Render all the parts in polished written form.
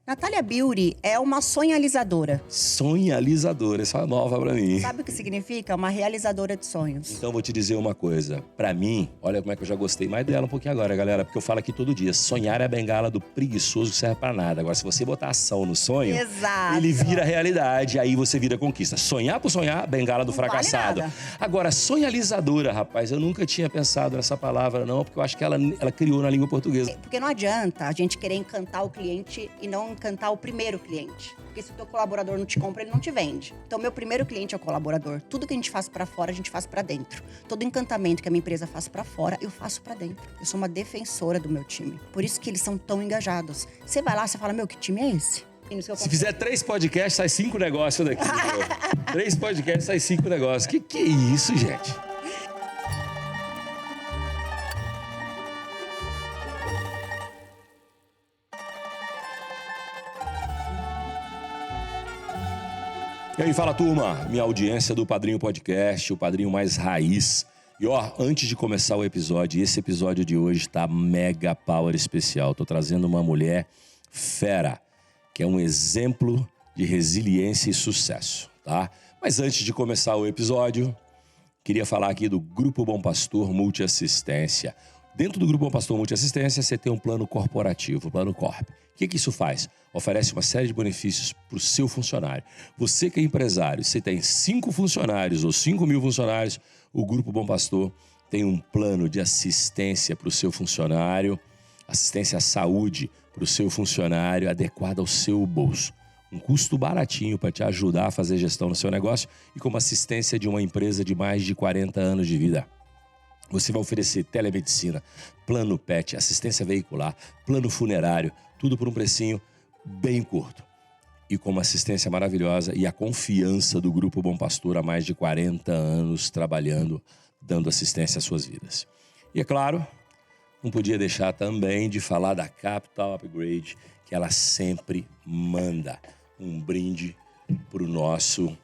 Natália Beauty é uma sonhalizadora. Sonhalizadora, essa é nova pra mim. Sabe o que significa? Uma realizadora de sonhos. Então vou te dizer uma coisa. Pra mim, olha como é que eu já gostei mais dela um pouquinho agora, galera. Porque eu falo aqui todo dia. Sonhar é a bengala do preguiçoso que serve pra nada. Agora, se você botar ação no sonho, Exato. ele vira realidade. Aí você vira conquista. Sonhar por sonhar, bengala do Não vale fracassado. nada. Agora, sonhalizadora, rapaz, eu nunca tinha pensado nessa palavra, não. Porque eu acho que ela criou na língua portuguesa. Porque não adianta a gente querer encantar o cliente e não encantar o primeiro cliente. Porque se o teu colaborador não te compra, ele não te vende. Então, meu primeiro cliente é o colaborador. Tudo que a gente faz pra fora, a gente faz pra dentro. Todo encantamento que a minha empresa faz pra fora, eu faço pra dentro. Eu sou uma defensora do meu time. Por isso que eles são tão engajados. Você vai lá, você fala, meu, que time é esse? Se fizer 3 podcasts, sai 5 negócios daqui. 3 podcasts, sai 5 negócios. Que é isso, gente? E aí, fala turma, minha audiência do Padrinho Podcast, o Padrinho mais raiz. E ó, antes de começar o episódio, esse episódio de hoje tá mega power especial. Tô trazendo uma mulher fera, que é um exemplo de resiliência e sucesso, tá? Mas antes de começar o episódio, queria falar aqui do Grupo Bom Pastor Multiassistência. Dentro do Grupo Bom Pastor Multiassistência, você tem um plano corporativo, o Plano Corp. O que isso faz? Oferece uma série de benefícios para o seu funcionário. Você que é empresário, você tem 5 funcionários ou 5.000 funcionários, o Grupo Bom Pastor tem um plano de assistência para o seu funcionário, assistência à saúde para o seu funcionário, adequado ao seu bolso. Um custo baratinho para te ajudar a fazer gestão no seu negócio e como assistência de uma empresa de mais de 40 anos de vida. Você vai oferecer telemedicina, plano PET, assistência veicular, plano funerário, tudo por um precinho bem curto. E com uma assistência maravilhosa e a confiança do Grupo Bom Pastor há mais de 40 anos trabalhando, dando assistência às suas vidas. E é claro, não podia deixar também de falar da Capital Upgrade, que ela sempre manda um brinde pro nosso,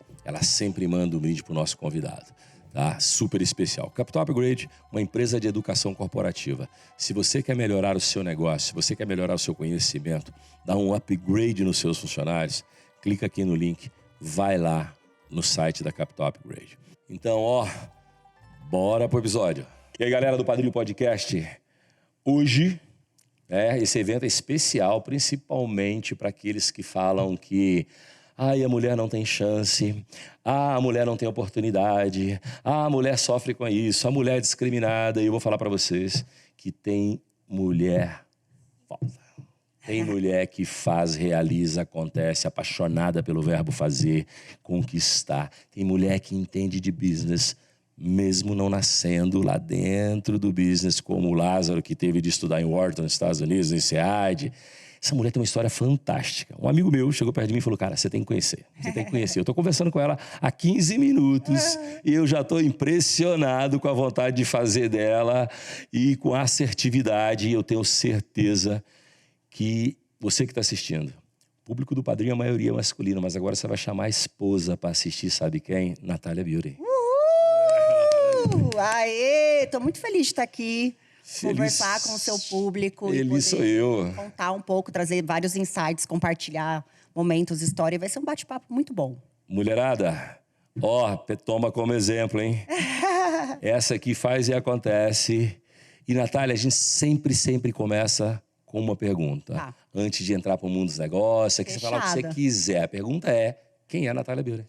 convidado. Tá? Super especial. Capital Upgrade, uma empresa de educação corporativa. Se você quer melhorar o seu negócio, se você quer melhorar o seu conhecimento, dar um upgrade nos seus funcionários, clica aqui no link, vai lá no site da Capital Upgrade. Então, ó, bora pro episódio. E aí, galera do Padrinho Podcast, hoje, esse evento é especial, principalmente para aqueles que falam que a mulher não tem chance, a mulher não tem oportunidade, a mulher sofre com isso, a mulher é discriminada. E eu vou falar para vocês que tem mulher foda. Tem mulher que faz, realiza, acontece, apaixonada pelo verbo fazer, conquistar. Tem mulher que entende de business, mesmo não nascendo lá dentro do business, como o Lázaro, que teve de estudar em Wharton, nos Estados Unidos, em SEAD. Essa mulher tem uma história fantástica. Um amigo meu chegou perto de mim e falou, cara, você tem que conhecer, você tem que conhecer. Eu tô conversando com ela há 15 minutos e eu já tô impressionado com a vontade de fazer dela e com a assertividade. E eu tenho certeza que você que está assistindo, o público do Padrinho, a maioria é masculino, mas agora você vai chamar a esposa para assistir, sabe quem? Natália Beauty. Aê! Tô muito feliz de estar aqui. Feliz. Conversar com o seu público. Feliz sou eu. Contar um pouco, trazer vários insights, compartilhar momentos, história. Vai ser um bate-papo muito bom. Mulherada, ó, toma como exemplo, hein? Essa aqui faz e acontece. E, Natália, a gente sempre começa com uma pergunta. Antes de entrar para o mundo dos negócios, aqui você fala o que você quiser. A pergunta é, quem é a Natália Beauty?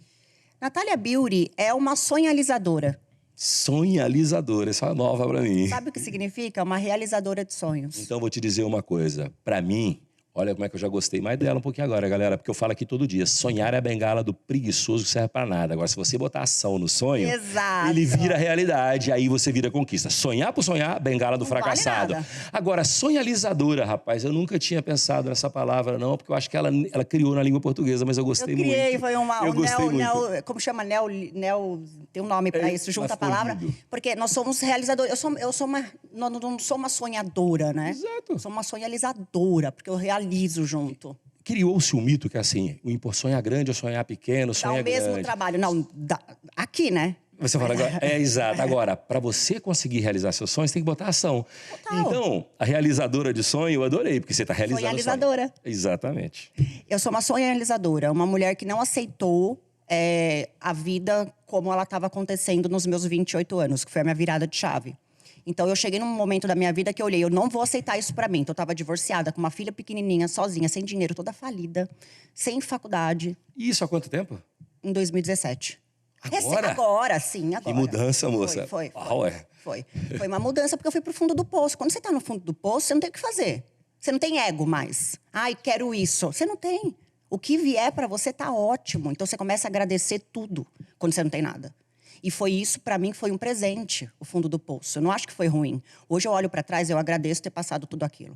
Natália Beauty é uma sonhalizadora. Sonhalizadora, essa é nova pra mim. Sabe o que significa? Uma realizadora de sonhos. Então vou te dizer uma coisa. Pra mim, olha como é que eu já gostei mais dela um pouquinho agora, galera. Porque eu falo aqui todo dia. Sonhar é a bengala do preguiçoso que serve pra nada. Agora, se você botar ação no sonho, Exato. ele vira realidade. Aí você vira conquista. Sonhar por sonhar, bengala do Não fracassado. vale nada. Agora, sonhalizadora, rapaz, eu nunca tinha pensado nessa palavra, não. Porque eu acho que ela criou na língua portuguesa, mas eu gostei muito. Foi Eu gostei muito. como chama? Tem um nome pra isso, junta a palavra. Porque nós somos realizadores. Não sou uma sonhadora, né? Exato. Eu sou uma sonhalizadora, porque eu realizo junto. Criou-se um mito que é assim, sonhar grande ou sonhar pequeno, sonhar grande. Dá o mesmo trabalho. Não, aqui, né? Você fala agora, exato. Agora, para você conseguir realizar seus sonhos, tem que botar ação. Total. Então, a realizadora de sonho, eu adorei, porque você está realizando Foi a realizadora. sonho. Exatamente. Eu sou uma sonha realizadora, uma mulher que não aceitou a vida como ela estava acontecendo nos meus 28 anos, que foi a minha virada de chave. Então, eu cheguei num momento da minha vida que eu olhei, eu não vou aceitar isso pra mim. Então, eu tava divorciada, com uma filha pequenininha, sozinha, sem dinheiro, toda falida, sem faculdade. E isso há quanto tempo? Em 2017. Agora? Agora, sim, agora. Que mudança, moça. Foi. Foi. Foi uma mudança, porque eu fui pro fundo do poço. Quando você tá no fundo do poço, você não tem o que fazer. Você não tem ego mais. Ai, quero isso. Você não tem. O que vier pra você tá ótimo. Então, você começa a agradecer tudo, quando você não tem nada. E foi isso, pra mim, foi um presente, o fundo do poço. Eu não acho que foi ruim. Hoje eu olho pra trás e eu agradeço ter passado tudo aquilo.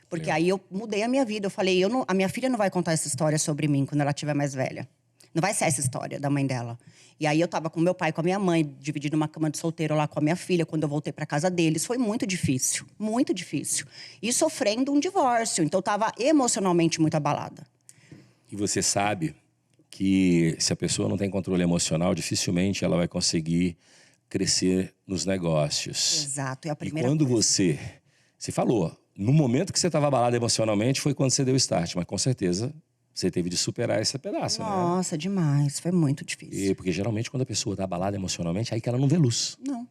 Porque aí eu mudei a minha vida. Eu falei, a minha filha não vai contar essa história sobre mim quando ela estiver mais velha. Não vai ser essa história da mãe dela. E aí eu tava com meu pai, com a minha mãe, dividindo uma cama de solteiro lá com a minha filha, quando eu voltei pra casa deles. Foi muito difícil, muito difícil. E sofrendo um divórcio. Então eu tava emocionalmente muito abalada. E você sabe que se a pessoa não tem controle emocional, dificilmente ela vai conseguir crescer nos negócios. Exato, é a primeira E quando coisa. você falou, no momento que você estava abalado emocionalmente foi quando você deu o start, mas com certeza você teve de superar esse pedaço, né? Nossa, demais, foi muito difícil. Porque geralmente quando a pessoa está abalada emocionalmente, é aí que ela não vê luz. Não.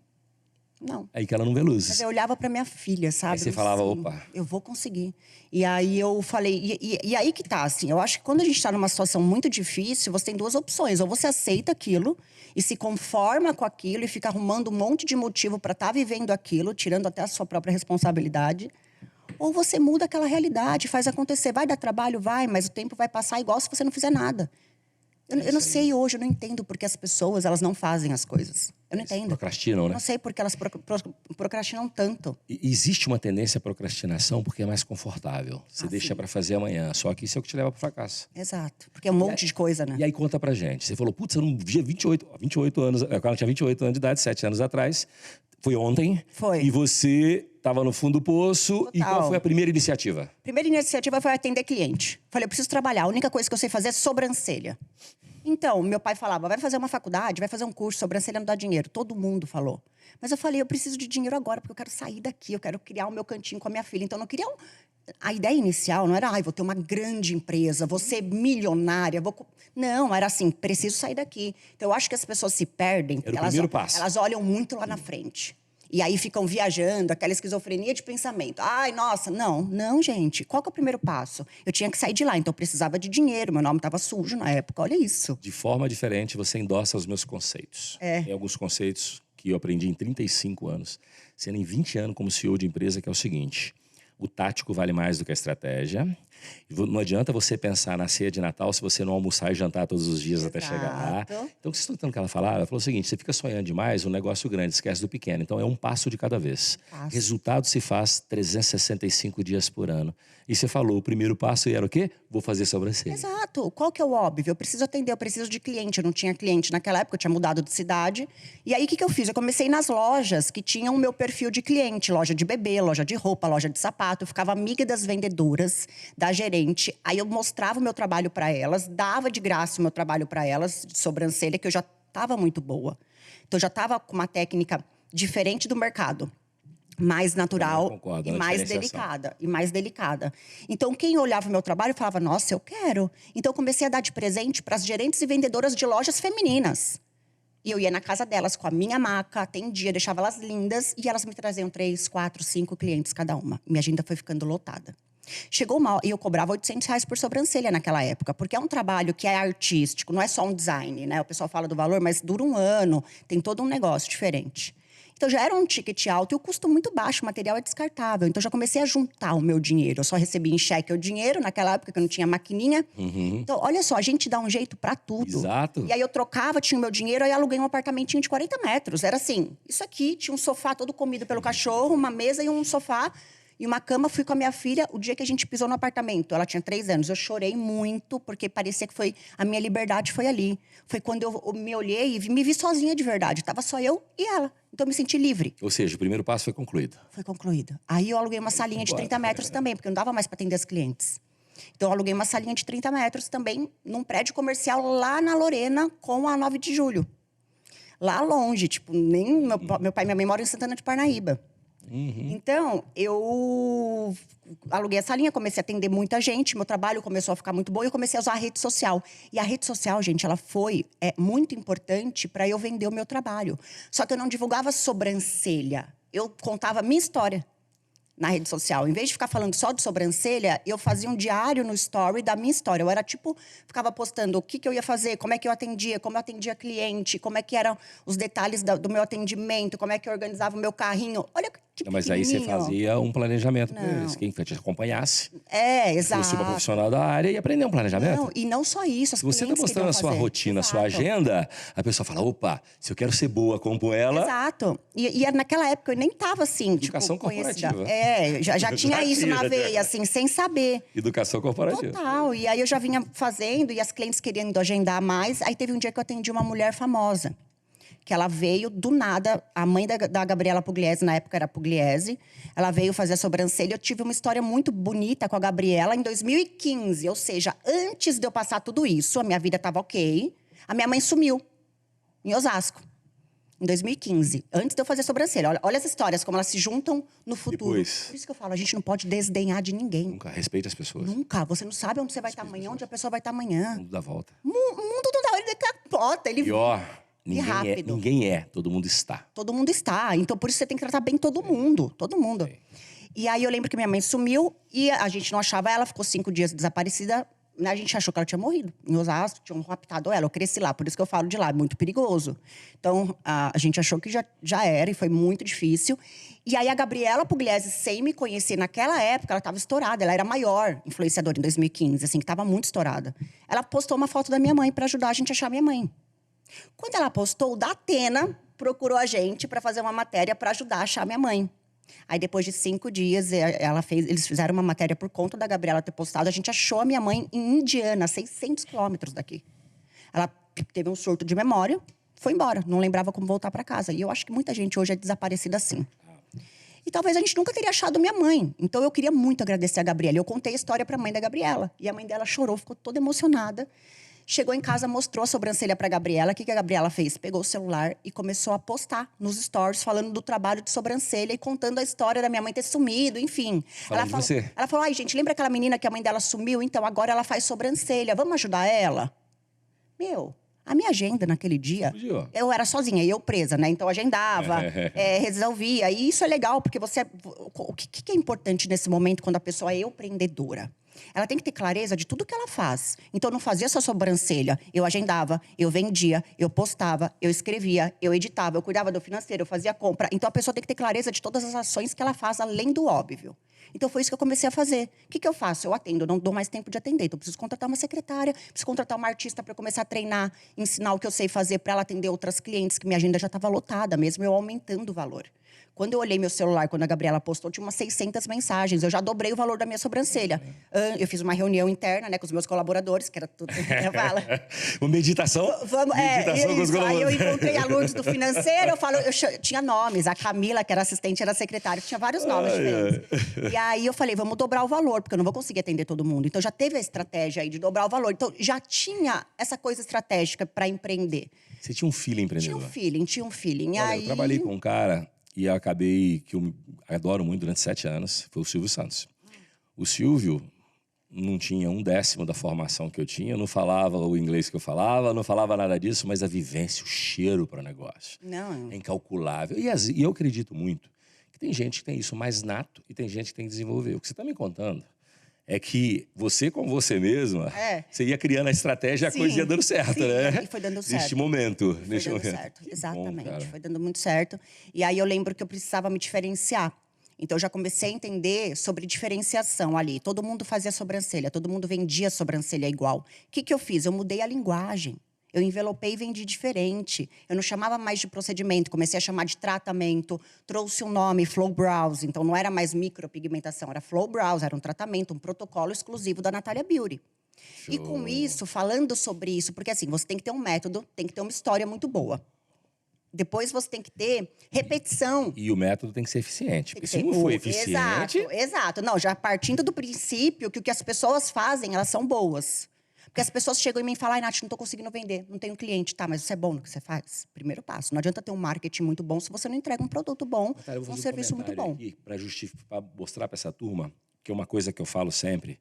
É aí que ela não vê luz. Mas eu olhava pra minha filha, sabe? Aí você falava, assim, opa. Eu vou conseguir. E aí eu falei... E aí que tá, assim. Eu acho que quando a gente tá numa situação muito difícil, você tem duas opções. Ou você aceita aquilo e se conforma com aquilo e fica arrumando um monte de motivo pra estar vivendo aquilo, tirando até a sua própria responsabilidade. Ou você muda aquela realidade, faz acontecer. Vai dar trabalho? Vai, mas o tempo vai passar igual se você não fizer nada. Eu não sei hoje, eu não entendo porque as pessoas, elas não fazem as coisas. Eu não entendo. Procrastinam, né? Não sei porque elas procrastinam tanto. E existe uma tendência à procrastinação porque é mais confortável. Você deixa para fazer amanhã. Só que isso é o que te leva pro fracasso. Exato. Porque é um monte de coisa, né? E aí conta pra gente. Você falou, putz, eu não via 28 anos. Quando eu tinha 28 anos de idade, 7 anos atrás. Foi ontem. Foi. E você estava no fundo do poço. Total. E qual foi a primeira iniciativa? Primeira iniciativa foi atender cliente. Falei, eu preciso trabalhar. A única coisa que eu sei fazer é sobrancelha. Então, meu pai falava, vai fazer uma faculdade, vai fazer um curso, sobrancelha não dá dinheiro. Todo mundo falou. Mas eu falei, eu preciso de dinheiro agora, porque eu quero sair daqui, eu quero criar o meu cantinho com a minha filha. Então, eu não queria... A ideia inicial não era, vou ter uma grande empresa, vou ser milionária, Não, era assim, preciso sair daqui. Então, eu acho que as pessoas se perdem, porque Era o primeiro passo. elas olham muito lá na frente. E aí ficam viajando, aquela esquizofrenia de pensamento. Ai, nossa, não, gente. Qual que é o primeiro passo? Eu tinha que sair de lá, então eu precisava de dinheiro. Meu nome estava sujo na época, olha isso. De forma diferente, você endossa os meus conceitos. Tem alguns conceitos que eu aprendi em 35 anos, sendo em 20 anos como CEO de empresa, que é o seguinte: o tático vale mais do que a estratégia. Não adianta você pensar na ceia de Natal se você não almoçar e jantar todos os dias até chegar lá. Então, o que vocês estão tentando que ela falava? Ela falou o seguinte: você fica sonhando demais, um negócio grande, esquece do pequeno. Então, é um passo de cada vez. Resultado se faz 365 dias por ano. E você falou, o primeiro passo era o quê? Vou fazer sobrancelha. Exato. Qual que é o óbvio? Eu preciso atender, eu preciso de cliente. Eu não tinha cliente naquela época, eu tinha mudado de cidade. E aí, o que eu fiz? Eu comecei nas lojas que tinham o meu perfil de cliente. Loja de bebê, loja de roupa, loja de sapato. Eu ficava amiga das vendedoras, da gerente. Aí eu mostrava o meu trabalho para elas, dava de graça o meu trabalho para elas, de sobrancelha, que eu já estava muito boa. Então, eu já estava com uma técnica diferente do mercado. Mais natural concordo, e mais delicada. Então, quem olhava o meu trabalho falava, nossa, eu quero. Então, eu comecei a dar de presente para as gerentes e vendedoras de lojas femininas. E eu ia na casa delas com a minha maca, atendia, deixava elas lindas. E elas me traziam 3, 4, 5 clientes cada uma. Minha agenda foi ficando lotada. Chegou mal, e eu cobrava R$800 por sobrancelha naquela época. Porque é um trabalho que é artístico, não é só um design, né? O pessoal fala do valor, mas dura um ano, tem todo um negócio diferente. Então, já era um ticket alto e o custo muito baixo, o material é descartável. Então, já comecei a juntar o meu dinheiro. Eu só recebia em cheque o dinheiro, naquela época que eu não tinha maquininha. Então, olha só, a gente dá um jeito pra tudo. Exato. E aí, eu trocava, tinha o meu dinheiro, aí aluguei um apartamentinho de 40 metros. Era assim, isso aqui, tinha um sofá todo comido pelo cachorro, uma mesa e um sofá. E uma cama, fui com a minha filha, o dia que a gente pisou no apartamento. Ela tinha 3 anos. Eu chorei muito, porque parecia que a minha liberdade foi ali. Foi quando eu me olhei e me vi sozinha de verdade. Tava só eu e ela. Então, eu me senti livre. Ou seja, o primeiro passo foi concluído. Foi concluído. Aí, eu aluguei uma salinha de 30 metros também, porque não dava mais para atender as clientes. Então, eu aluguei uma salinha de 30 metros também, num prédio comercial lá na Lorena, com a 9 de julho. lá longe, tipo, nem meu pai e minha mãe moram em Santana de Parnaíba. Então, eu aluguei essa linha, comecei a atender muita gente, meu trabalho começou a ficar muito bom e eu comecei a usar a rede social. E a rede social, gente, ela foi muito importante para eu vender o meu trabalho. Só que eu não divulgava sobrancelha, eu contava a minha história na rede social. Em vez de ficar falando só de sobrancelha, eu fazia um diário no story da minha história. Eu era tipo, ficava postando o que eu ia fazer, como é que eu atendia, como eu atendia cliente, como é que eram os detalhes do meu atendimento, como é que eu organizava o meu carrinho. Olha que Não, mas aí você fazia um planejamento para quem te acompanhasse. Exato. Fosse uma profissional da área e aprender um planejamento. Não, e não só isso, as Se você está mostrando a sua rotina, a sua agenda, a pessoa fala, opa, se eu quero ser boa como ela... Exato. E naquela época eu nem tava assim, Educação corporativa. Já tinha isso na veia, assim, sem saber. Educação corporativa. Total. E aí eu já vinha fazendo e as clientes querendo agendar mais. Aí teve um dia que eu atendi uma mulher famosa. Que ela veio do nada, a mãe da Gabriela Pugliese, na época era Pugliese. Ela veio fazer a sobrancelha. Eu tive uma história muito bonita com a Gabriela em 2015. Ou seja, antes de eu passar tudo isso, a minha vida estava ok. A minha mãe sumiu, em Osasco, em 2015. Antes de eu fazer a sobrancelha. Olha as histórias, como elas se juntam no futuro. Depois. Por isso que eu falo, a gente não pode desdenhar de ninguém. Nunca, respeite as pessoas. Nunca. Você não sabe onde você vai estar amanhã, onde a pessoa vai estar amanhã. O mundo dá volta. O mundo não dá, ele capota, ele... E ó... rápido. Ninguém é, todo mundo está. Todo mundo está. Então, por isso você tem que tratar bem todo mundo. Todo mundo. Sim. E aí, eu lembro que minha mãe sumiu e a gente não achava ela. Ficou 5 dias desaparecida. A gente achou que ela tinha morrido. Em Osasco, tinham raptado ela. Eu cresci lá, por isso que eu falo de lá. É muito perigoso. Então, a gente achou que já era e foi muito difícil. E aí, a Gabriela Pugliese, sem me conhecer naquela época, ela estava estourada. Ela era a maior influenciadora em 2015, assim, que estava muito estourada. Ela postou uma foto da minha mãe para ajudar a gente a achar minha mãe. Quando ela postou, o Datena procurou a gente para fazer uma matéria para ajudar a achar minha mãe. Aí, depois de 5 dias, eles fizeram uma matéria por conta da Gabriela ter postado. A gente achou a minha mãe em Indiana, 600 quilômetros daqui. Ela teve um surto de memória, foi embora. Não lembrava como voltar para casa. E eu acho que muita gente hoje é desaparecida assim. E talvez a gente nunca teria achado minha mãe. Então, eu queria muito agradecer a Gabriela. Eu contei a história para a mãe da Gabriela. E a mãe dela chorou, ficou toda emocionada. Chegou em casa, mostrou a sobrancelha pra Gabriela. O que a Gabriela fez? Pegou o celular e começou a postar nos stories, falando do trabalho de sobrancelha e contando a história da minha mãe ter sumido, enfim. Ela falou, ai, gente, lembra aquela menina que a mãe dela sumiu? Então, agora ela faz sobrancelha. Vamos ajudar ela? Meu, a minha agenda naquele dia, eu era sozinha, eu presa, né? Então, agendava, resolvia. E isso é legal, porque o que é importante nesse momento, quando a pessoa é empreendedora? Ela tem que ter clareza de tudo que ela faz. Então, eu não fazia só sobrancelha. Eu agendava, eu vendia, eu postava, eu escrevia, eu editava, eu cuidava do financeiro, eu fazia compra. Então, a pessoa tem que ter clareza de todas as ações que ela faz, além do óbvio. Então, foi isso que eu comecei a fazer. O que eu faço? Eu atendo, eu não dou mais tempo de atender. Então, eu preciso contratar uma secretária, preciso contratar uma artista para começar a treinar, ensinar o que eu sei fazer para ela atender outras clientes, que minha agenda já estava lotada, mesmo eu aumentando o valor. Quando eu olhei meu celular, quando a Gabriela postou, tinha umas 600 mensagens. Eu já dobrei o valor da minha sobrancelha. Eu fiz uma reunião interna, né, com os meus colaboradores, que era tudo que eu falo. Uma meditação? Meditação com os colaboradores. Aí eu encontrei a Lourdes do financeiro, eu tinha nomes. A Camila, que era assistente, era secretária, tinha vários nomes diferentes. E aí eu falei, vamos dobrar o valor, porque eu não vou conseguir atender todo mundo. Então já teve a estratégia aí de dobrar o valor. Então já tinha essa coisa estratégica para empreender. Você tinha um feeling empreendedor? Tinha um feeling. Olha, eu trabalhei com um cara... E acabei, que eu adoro muito durante 7 anos, foi o Silvio Santos. O Silvio não tinha 1/10 da formação que eu tinha, não falava o inglês que eu falava, não falava nada disso, mas a vivência, o cheiro para o negócio. Não. É incalculável. E eu acredito muito que tem gente que tem isso mais nato e tem gente que tem que desenvolver. O que você está me contando é que você, com você mesma, você ia criando a estratégia e a coisa ia dando certo, né? E foi dando certo. Neste momento. Foi dando certo, exatamente. Foi dando muito certo. E aí eu lembro que eu precisava me diferenciar. Então eu já comecei a entender sobre diferenciação ali. Todo mundo fazia sobrancelha, todo mundo vendia sobrancelha igual. O que eu fiz? Eu mudei a linguagem. Eu envelopei e vendi diferente. Eu não chamava mais de procedimento, comecei a chamar de tratamento. Trouxe um nome, Flow Brows. Então, não era mais micropigmentação, era Flow Brows. Era um tratamento, um protocolo exclusivo da Natalia Beauty. Show. E com isso, falando sobre isso, porque assim, você tem que ter um método, tem que ter uma história muito boa. Depois você tem que ter repetição. E o método tem que ser eficiente. Porque se não for eficiente... Exato. Não, já partindo do princípio que o que as pessoas fazem, elas são boas. Porque as pessoas chegam em mim e falam, ai, Nath, não tô conseguindo vender, não tenho cliente. Tá, mas você é bom no que você faz? Primeiro passo. Não adianta ter um marketing muito bom se você não entrega um produto bom, Natália, eu vou um fazer serviço muito bom. para justificar, mostrar para essa turma, que é uma coisa que eu falo sempre,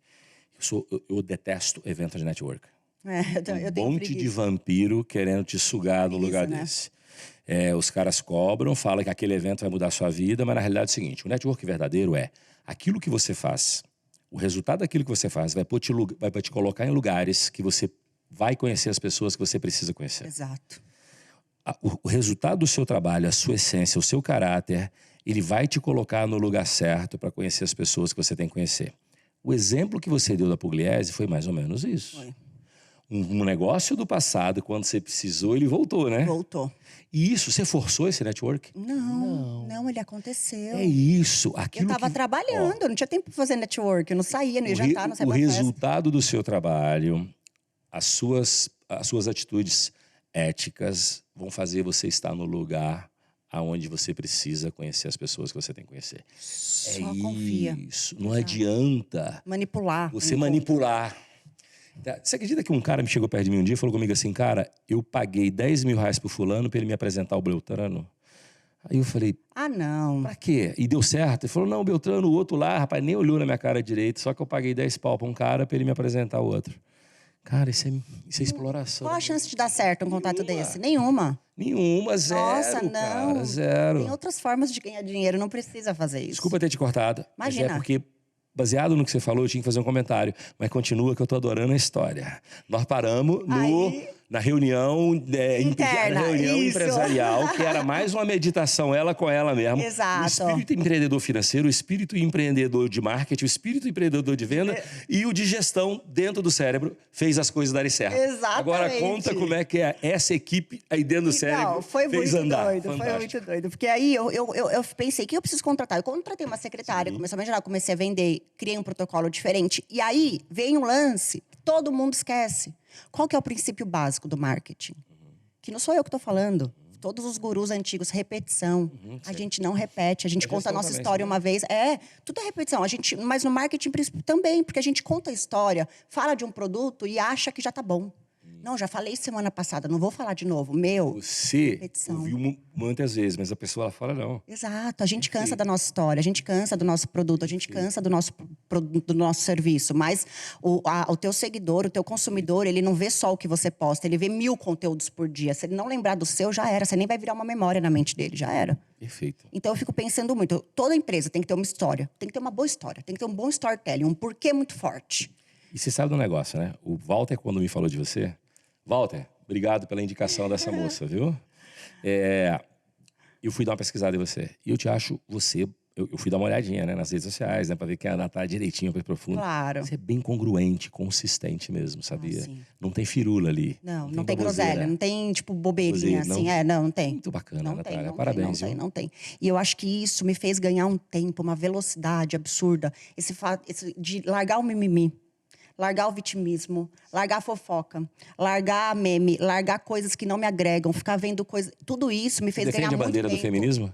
eu detesto evento de network. Eu Um tenho monte de preguiça. vampiro querendo te sugar no lugar né? desse. Os caras cobram, falam que aquele evento vai mudar a sua vida, mas na realidade é o seguinte, o network verdadeiro é aquilo que você faz, o resultado daquilo que você faz vai te colocar em lugares que você vai conhecer as pessoas que você precisa conhecer. Exato. O resultado do seu trabalho, a sua essência, o seu caráter, ele vai te colocar no lugar certo para conhecer as pessoas que você tem que conhecer. O exemplo que você deu da Pugliese foi mais ou menos isso. Foi. Um negócio do passado, quando você precisou, ele voltou, né? Voltou. E isso, você forçou esse network? Não, ele aconteceu. É isso. Eu Aquilo tava que, trabalhando, eu não tinha tempo pra fazer network, eu não saía, não ia o jantar, não saía o pra festa. resultado do seu trabalho, as suas atitudes éticas vão fazer você estar no lugar aonde você precisa conhecer as pessoas que você tem que conhecer. Só confia. Isso. Não adianta Manipular. você manipular. Você acredita que um cara me chegou perto de mim um dia e falou comigo assim, cara, eu paguei 10 mil reais pro fulano pra ele me apresentar o Beltrano? Aí eu falei, Ah, não. pra quê? E deu certo? Ele falou, não, o Beltrano, o outro lá, rapaz, nem olhou na minha cara direito, só que eu paguei 10 pau pra um cara pra ele me apresentar o outro. Cara, isso é exploração. Qual a chance de dar certo um contato Nenhuma. desse? Nenhuma. Nenhuma, zero, Nossa, não. cara, zero. Tem outras formas de ganhar dinheiro, não precisa fazer isso. Desculpa ter te cortado. Imagina. Mas é porque, baseado no que você falou, eu tinha que fazer um comentário. Mas continua que eu tô adorando a história. Nós paramos na reunião Interna, na reunião isso. empresarial, que era mais uma meditação, ela com ela mesma. Exato. O espírito empreendedor financeiro, o espírito empreendedor de marketing, o espírito empreendedor de venda e o de gestão dentro do cérebro fez as coisas darem certo. Exatamente. Agora conta como é que essa equipe aí dentro do cérebro foi fez muito andar. doido, Fantástico. foi muito doido. Porque aí eu pensei, o que eu preciso contratar? Eu contratei uma secretária, comecei a imaginar, comecei a vender, criei um protocolo diferente. E aí vem um lance, todo mundo esquece. Qual que é o princípio básico do marketing? Que não sou eu que estou falando. Todos os gurus antigos, repetição. A gente não repete, a gente conta a nossa história uma vez. Tudo é repetição. Mas no marketing também, porque a gente conta a história, fala de um produto e acha que já tá bom. Não, já falei semana passada, não vou falar de novo. Você repetição. ouviu muitas vezes, mas a pessoa lá fala não. Exato, a gente cansa da nossa história, a gente cansa do nosso produto, a gente cansa do nosso serviço. Mas o teu seguidor, o teu consumidor, ele não vê só o que você posta, ele vê 1000 conteúdos por dia. Se ele não lembrar do seu, já era. Você nem vai virar uma memória na mente dele, já era. Perfeito. Então eu fico pensando muito. Toda empresa tem que ter uma história, tem que ter uma boa história, tem que ter um bom storytelling, um porquê muito forte. E você sabe do negócio, né? O Walter, quando me falou de você... Walter, obrigado pela indicação dessa moça, viu? Eu fui dar uma pesquisada em você. E eu te acho você... Eu fui dar uma olhadinha, né, nas redes sociais, né? Pra ver que a Natália direitinho, mais profundo. Claro. Você é bem congruente, consistente mesmo, sabia? Sim. Não tem firula ali. Não tem groselha, não tem, tipo, bobeirinha, Baboseira, assim. Não tem. Muito bacana, Não Natália. tem, Parabéns, viu? não tem. E eu acho que isso me fez ganhar um tempo, uma velocidade absurda. Esse de largar o mimimi. Largar o vitimismo, largar a fofoca, largar meme, largar coisas que não me agregam, ficar vendo coisas... Tudo isso me fez ganhar muito tempo. Defende a bandeira do feminismo?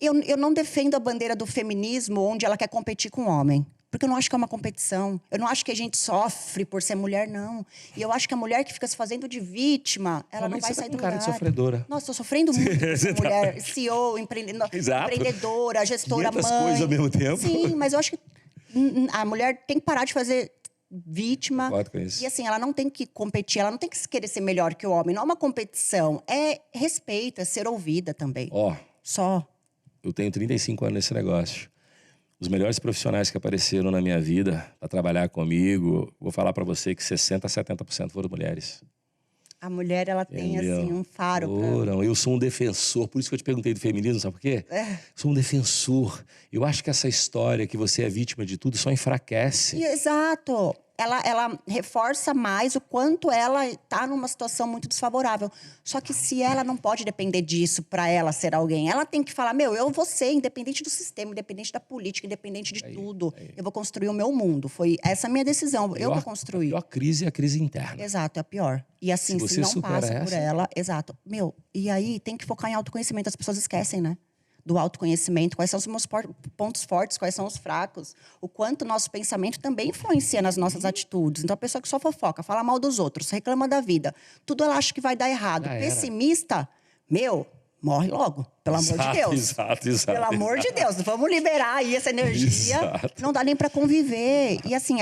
Eu não defendo a bandeira do feminismo onde ela quer competir com o homem. Porque eu não acho que é uma competição. Eu não acho que a gente sofre por ser mulher, não. E eu acho que a mulher que fica se fazendo de vítima, ela não vai sair do lugar. Cara de sofredora. Nossa, tô sofrendo muito com essa mulher. CEO, empreendedora, gestora, 500 mãe. coisas ao mesmo tempo. Sim, mas eu acho que a mulher tem que parar de fazer vítima. Concordo com isso. E assim, ela não tem que competir, ela não tem que querer ser melhor que o homem. Não é uma competição, é respeito, é ser ouvida também. Só. Eu tenho 35 anos nesse negócio. Os melhores profissionais que apareceram na minha vida para trabalhar comigo, vou falar para você que 60% a 70% foram mulheres. A mulher, ela tem, assim, um faro. Eu sou um defensor, por isso que eu te perguntei do feminismo, sabe por quê? Sou um defensor. Eu acho que essa história que você é vítima de tudo só enfraquece. Exato. Ela reforça mais o quanto ela está numa situação muito desfavorável. Só que se ela não pode depender disso para ela ser alguém, ela tem que falar, eu vou ser independente do sistema, independente da política, independente de tudo. Eu vou construir o meu mundo. Foi essa a minha decisão. Eu vou construir. A pior crise é a crise interna. Exato, é a pior. E assim, se não passa por ela... Exato. E aí tem que focar em autoconhecimento. As pessoas esquecem, né? do autoconhecimento, quais são os meus pontos fortes, quais são os fracos, o quanto o nosso pensamento também influencia nas nossas atitudes. Então, a pessoa que só fofoca, fala mal dos outros, reclama da vida, tudo ela acha que vai dar errado. Já era. Pessimista, morre logo, pelo amor de Deus. Exato. Pelo amor de Deus, vamos liberar aí essa energia. Exato. Não dá nem para conviver. E assim,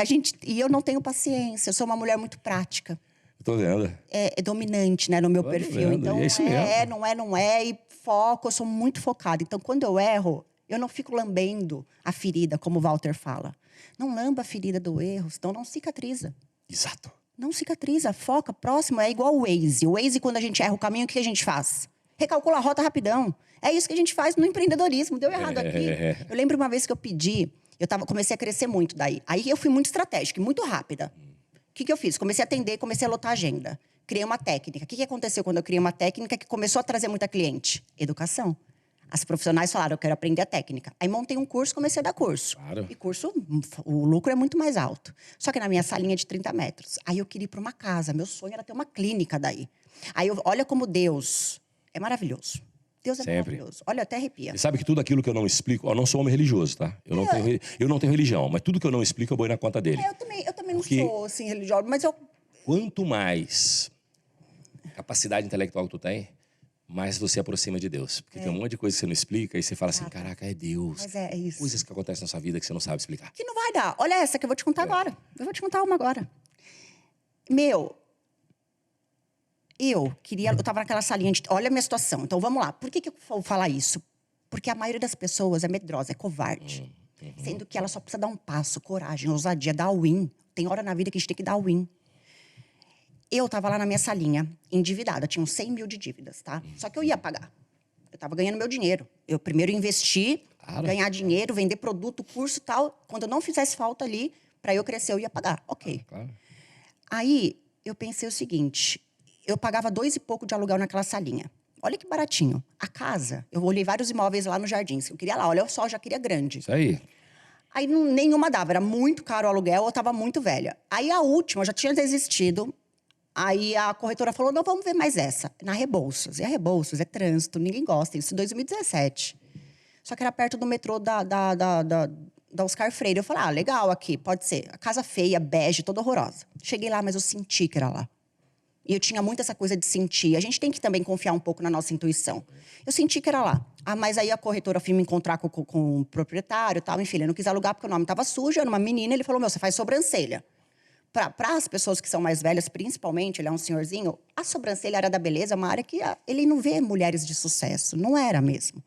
eu não tenho paciência, eu sou uma mulher muito prática. Tô vendo. É dominante, né, no meu perfil. vendo. Então, E é isso mesmo. não é, e foco, eu sou muito focada. Então, quando eu erro, eu não fico lambendo a ferida, como o Walter fala. Não lamba a ferida do erro, senão não cicatriza. Exato. Não cicatriza, foca, próximo, é igual o Waze. O Waze, quando a gente erra o caminho, o que a gente faz? Recalcula a rota rapidão. É isso que a gente faz no empreendedorismo. Deu errado aqui. Eu lembro uma vez que eu pedi, comecei a crescer muito daí. Aí eu fui muito estratégica, e muito rápida. O que eu fiz? Comecei a atender, comecei a lotar a agenda. Criei uma técnica. O que aconteceu quando eu criei uma técnica que começou a trazer muita cliente? Educação. As profissionais falaram, eu quero aprender a técnica. Aí montei um curso, comecei a dar curso. Claro. E curso, o lucro é muito mais alto. Só que na minha salinha de 30 metros. Aí eu queria ir para uma casa. Meu sonho era ter uma clínica daí. Olha como Deus é maravilhoso. Deus é Sempre. maravilhoso. Olha, até arrepia. E sabe que tudo aquilo que eu não explico... Eu não sou homem religioso, tá? Eu não tenho religião, mas tudo que eu não explico, eu vou na conta dele. Eu também não sou, assim, religiosa, mas eu... Quanto mais capacidade intelectual que tu tem, mais você aproxima de Deus. Porque tem um monte de coisa que você não explica, e você fala assim, caraca, é Deus. Mas é isso. Coisas que acontecem na sua vida que você não sabe explicar. Que não vai dar. Olha essa que eu vou te contar agora. Eu vou te contar uma agora. Eu tava naquela salinha de... Olha a minha situação. Então, vamos lá. Por que eu vou falar isso? Porque a maioria das pessoas é medrosa, é covarde. Sendo que ela só precisa dar um passo, coragem, ousadia, dar win. Tem hora na vida que a gente tem que dar win. Eu tava lá na minha salinha, endividada. Tinha uns 100 mil de dívidas, tá? Só que eu ia pagar. Eu tava ganhando meu dinheiro. Eu primeiro investi, ganhar dinheiro, vender produto, curso e tal. Quando eu não fizesse falta ali, pra eu crescer, eu ia pagar. Ok. Claro. Aí, eu pensei o seguinte... Eu pagava 2 e pouco de aluguel naquela salinha. Olha que baratinho. A casa, eu olhei vários imóveis lá no Jardins. Eu queria lá, olha só, eu já queria grande. Isso aí. Aí nenhuma dava, era muito caro o aluguel, eu tava muito velha. Aí a última, eu já tinha desistido. Aí a corretora falou, não, vamos ver mais essa. Na Rebouças. E a Rebouças é trânsito, ninguém gosta. Isso em 2017. Só que era perto do metrô da Oscar Freire. Eu falei, legal aqui, pode ser. A casa feia, bege, toda horrorosa. Cheguei lá, mas eu senti que era lá. E eu tinha muito essa coisa de sentir. A gente tem que também confiar um pouco na nossa intuição. Eu senti que era lá. Mas aí a corretora foi me encontrar com o proprietário e tal. Enfim, ele não quis alugar porque o nome estava sujo. Era uma menina. Ele falou, você faz sobrancelha. Para as pessoas que são mais velhas, principalmente, ele é um senhorzinho. A sobrancelha, a área da beleza, é uma área que ele não vê mulheres de sucesso. Não era mesmo.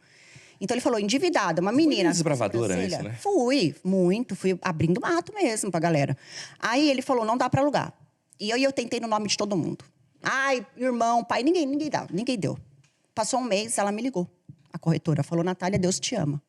Então ele falou, endividada, uma menina. Desbravadora nisso, né? Fui, muito. Fui abrindo mato mesmo pra galera. Aí ele falou, não dá para alugar. E eu tentei no nome de todo mundo. Ai, irmão, pai, ninguém deu. Passou um mês, ela me ligou. A corretora falou, Natália, Deus te ama.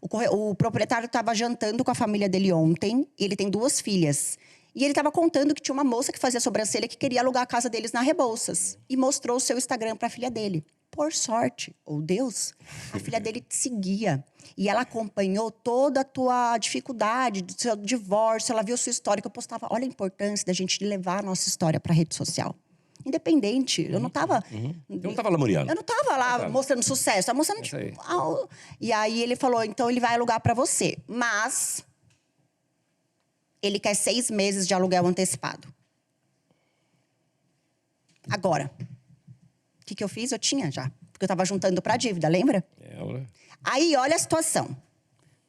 O proprietário estava jantando com a família dele ontem. E ele tem 2 filhas. E ele estava contando que tinha uma moça que fazia sobrancelha que queria alugar a casa deles na Rebouças. E mostrou o seu Instagram para a filha dele. Por sorte, ou Deus, a filha dele te seguia. E ela acompanhou toda a tua dificuldade, do seu divórcio. Ela viu sua história, que eu postava. Olha a importância da gente levar a nossa história para a rede social. Independente. Eu não estava... Eu não estava lamuriando. Eu não estava lá mostrando sucesso. Estava mostrando... Tipo, e aí ele falou, então ele vai alugar para você. Mas ele quer 6 meses de aluguel antecipado. Agora... O que eu fiz? Eu tinha já. Porque eu estava juntando para a dívida, lembra? Aí, olha a situação.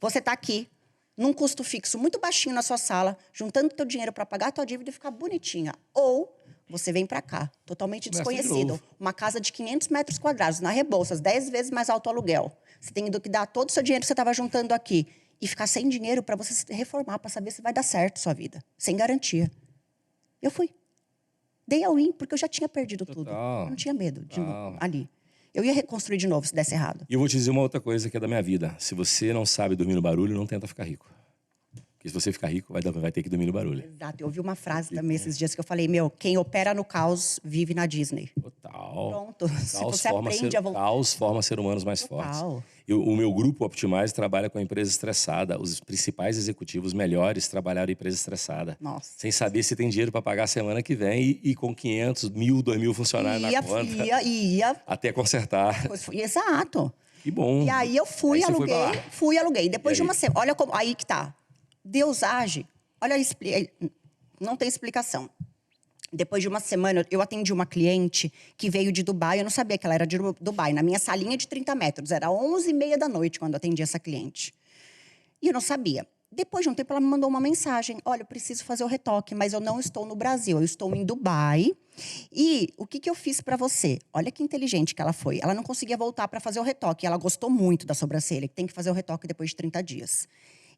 Você está aqui, num custo fixo muito baixinho na sua sala, juntando teu dinheiro para pagar a tua dívida e ficar bonitinha. Ou você vem para cá, totalmente desconhecido. Uma casa de 500 metros quadrados, na Rebouças, 10 vezes mais alto o aluguel. Você tem que dar todo o seu dinheiro que você estava juntando aqui. E ficar sem dinheiro para você se reformar, para saber se vai dar certo a sua vida. Sem garantia. Eu fui. Dei ao win, porque eu já tinha perdido tudo. Eu não tinha medo de novo, ali. Eu ia reconstruir de novo se desse errado. E eu vou te dizer uma outra coisa que é da minha vida. Se você não sabe dormir no barulho, não tenta ficar rico. Porque se você ficar rico, vai ter que dormir no barulho. Exato. Eu ouvi uma frase também esses dias que eu falei, quem opera no caos vive na Disney. Total. Pronto. Se você aprende a voltar. Caos forma ser humanos mais fortes. O meu grupo Optimize trabalha com a empresa estressada. Os principais executivos melhores trabalharam em empresa estressada. Nossa. Sem saber se tem dinheiro para pagar a semana que vem e com 500, 1.000, 2.000 funcionários na conta. Ia. Até consertar. Exato. Que bom. E aí eu fui, Aí você foi pra lá. aluguei. Depois de uma semana, olha como, aí que tá. Deus age. Olha, não tem explicação. Depois de uma semana, eu atendi uma cliente que veio de Dubai. Eu não sabia que ela era de Dubai. Na minha salinha de 30 metros. Era 11h30 da noite quando eu atendi essa cliente. E eu não sabia. Depois de um tempo, ela me mandou uma mensagem. Olha, eu preciso fazer o retoque, mas eu não estou no Brasil. Eu estou em Dubai. E o que eu fiz pra você? Olha que inteligente que ela foi. Ela não conseguia voltar pra fazer o retoque. Ela gostou muito da sobrancelha, que tem que fazer o retoque depois de 30 dias.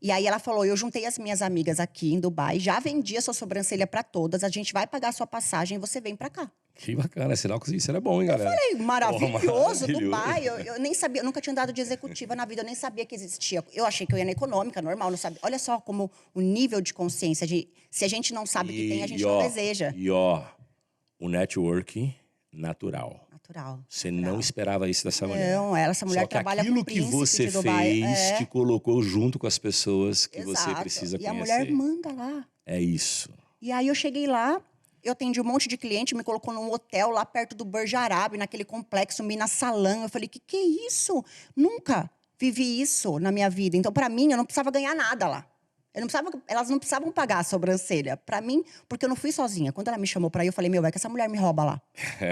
E aí ela falou, eu juntei as minhas amigas aqui em Dubai, já vendi a sua sobrancelha pra todas, a gente vai pagar a sua passagem e você vem pra cá. Que bacana, sinal que isso era bom, hein, galera? Eu falei, maravilhoso, Maravilhoso. Dubai. Eu nem sabia, eu nunca tinha andado de executiva na vida, eu nem sabia que existia. Eu achei que eu ia na econômica, normal, não sabia. Olha só como o nível de consciência, se a gente não sabe que tem, a gente não deseja. E ó, o network natural. Natural. Você não esperava isso dessa mulher. Não, essa mulher Só que trabalha com aquilo o que príncipe você de Dubai. fez te colocou junto com as pessoas que você Exato. precisa E a conhecer. mulher manda lá. É isso. E aí eu cheguei lá, eu atendi um monte de cliente, me colocou num hotel lá perto do Burj Arab, naquele complexo Mina Salam. Eu falei, que é isso? Nunca vivi isso na minha vida. Então, pra mim, eu não precisava ganhar nada lá. Elas não precisavam pagar a sobrancelha. Pra mim, porque eu não fui sozinha. Quando ela me chamou pra ir, eu falei, meu, é que essa mulher me rouba lá.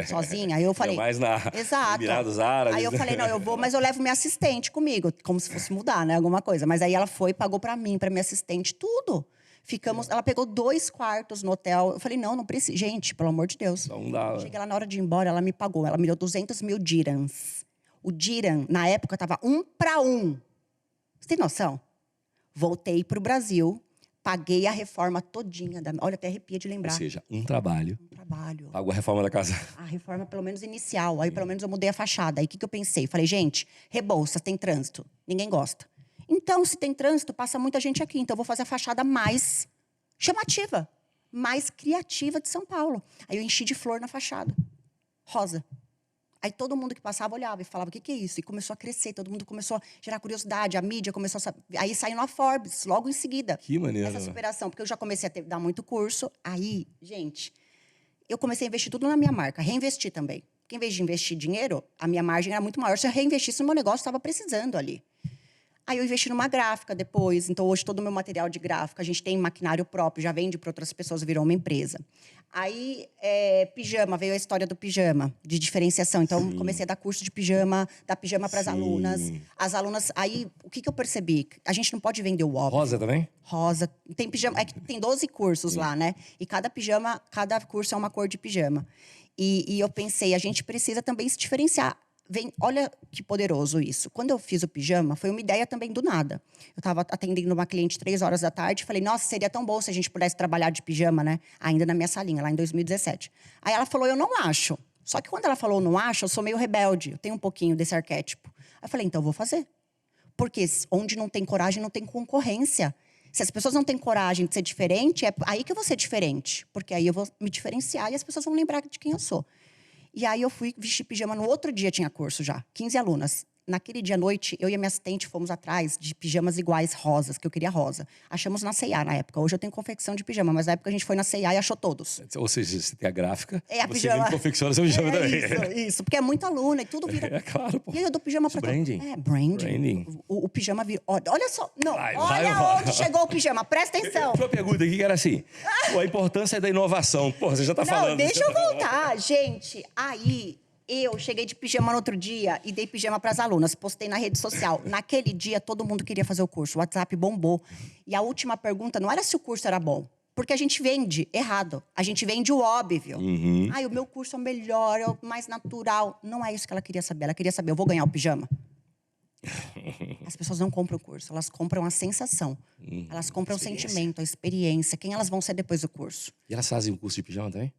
Sozinha. Aí eu falei... Mais na Exato. Emirados Árabes. Aí eu falei, não, eu vou, mas eu levo minha assistente comigo. Como se fosse mudar, né? Alguma coisa. Mas aí ela foi, pagou pra mim, pra minha assistente, tudo. Ficamos... Ela pegou 2 quartos no hotel. Eu falei, não precisa. Gente, pelo amor de Deus. Não dá. Cheguei lá na hora de ir embora, ela me pagou. Ela me deu 200 mil dirhams. O dirham, na época, tava 1 para 1. Você tem noção? Voltei pro Brasil, paguei a reforma todinha. Olha, até arrepia de lembrar. Ou seja, um trabalho. Um trabalho. Pagou a reforma da casa. A reforma, pelo menos, inicial. Aí, pelo menos, eu mudei a fachada. Aí, o que eu pensei? Falei, gente, Rebouças tem trânsito. Ninguém gosta. Então, se tem trânsito, passa muita gente aqui. Então, eu vou fazer a fachada mais chamativa, mais criativa de São Paulo. Aí, eu enchi de flor na fachada. Rosa. Aí todo mundo que passava olhava e falava, o que é isso? E começou a crescer, todo mundo começou a gerar curiosidade, a mídia começou a saber. Aí saiu na Forbes, logo em seguida. Que maneiro. Essa superação, porque eu já comecei a dar muito curso. Aí, gente, eu comecei a investir tudo na minha marca, reinvestir também. Porque em vez de investir dinheiro, a minha margem era muito maior. Se eu reinvestisse no meu negócio, estava precisando ali. Aí eu investi numa gráfica depois. Então, hoje, todo o meu material de gráfica, a gente tem maquinário próprio, já vende para outras pessoas, virou uma empresa. Aí, pijama, veio a história do pijama, de diferenciação. Então, comecei a dar curso de pijama, dar pijama para as alunas. As alunas... Aí, o que eu percebi? A gente não pode vender o óbvio. Rosa também? Rosa. Tem pijama... É que tem 12 cursos lá, né? E cada curso é uma cor de pijama. E eu pensei, a gente precisa também se diferenciar. Olha que poderoso isso. Quando eu fiz o pijama, foi uma ideia também do nada. Eu estava atendendo uma cliente 3 horas da tarde. Falei, nossa, seria tão bom se a gente pudesse trabalhar de pijama, né? Ainda na minha salinha, lá em 2017. Aí ela falou, eu não acho. Só que quando ela falou, não acho, eu sou meio rebelde. Eu tenho um pouquinho desse arquétipo. Aí eu falei, então eu vou fazer. Porque onde não tem coragem, não tem concorrência. Se as pessoas não têm coragem de ser diferente, é aí que eu vou ser diferente. Porque aí eu vou me diferenciar e as pessoas vão lembrar de quem eu sou. E aí eu fui vestir pijama. No outro dia tinha curso já, 15 alunas. Naquele dia à noite, eu e a minha assistente fomos atrás de pijamas iguais rosas, que eu queria rosa. Achamos na C&A na época. Hoje eu tenho confecção de pijama, mas na época a gente foi na C&A e achou todos. Ou seja, você tem a gráfica, a você pijama. vem confecciona seu pijama também. Isso, porque é muita aluna e tudo vira... É claro, pô. E aí eu dou pijama pra... Branding. Branding. O pijama vira... Olha só, não, Vai, olha onde chegou o pijama, presta atenção. Sua pergunta aqui que era assim, pô, a importância da inovação. Pô, você já tá falando. Não, deixa eu voltar. Gente, aí... Eu cheguei de pijama no outro dia e dei pijama para as alunas. Postei na rede social. Naquele dia, todo mundo queria fazer o curso. O WhatsApp bombou. E a última pergunta não era se o curso era bom. Porque a gente vende errado. A gente vende o óbvio. Ai, o meu curso é o melhor, é o mais natural. Não é isso que ela queria saber. Ela queria saber, eu vou ganhar o pijama? As pessoas não compram o curso. Elas compram a sensação. Elas compram o sentimento, a experiência. Quem elas vão ser depois do curso. E elas fazem um curso de pijama também?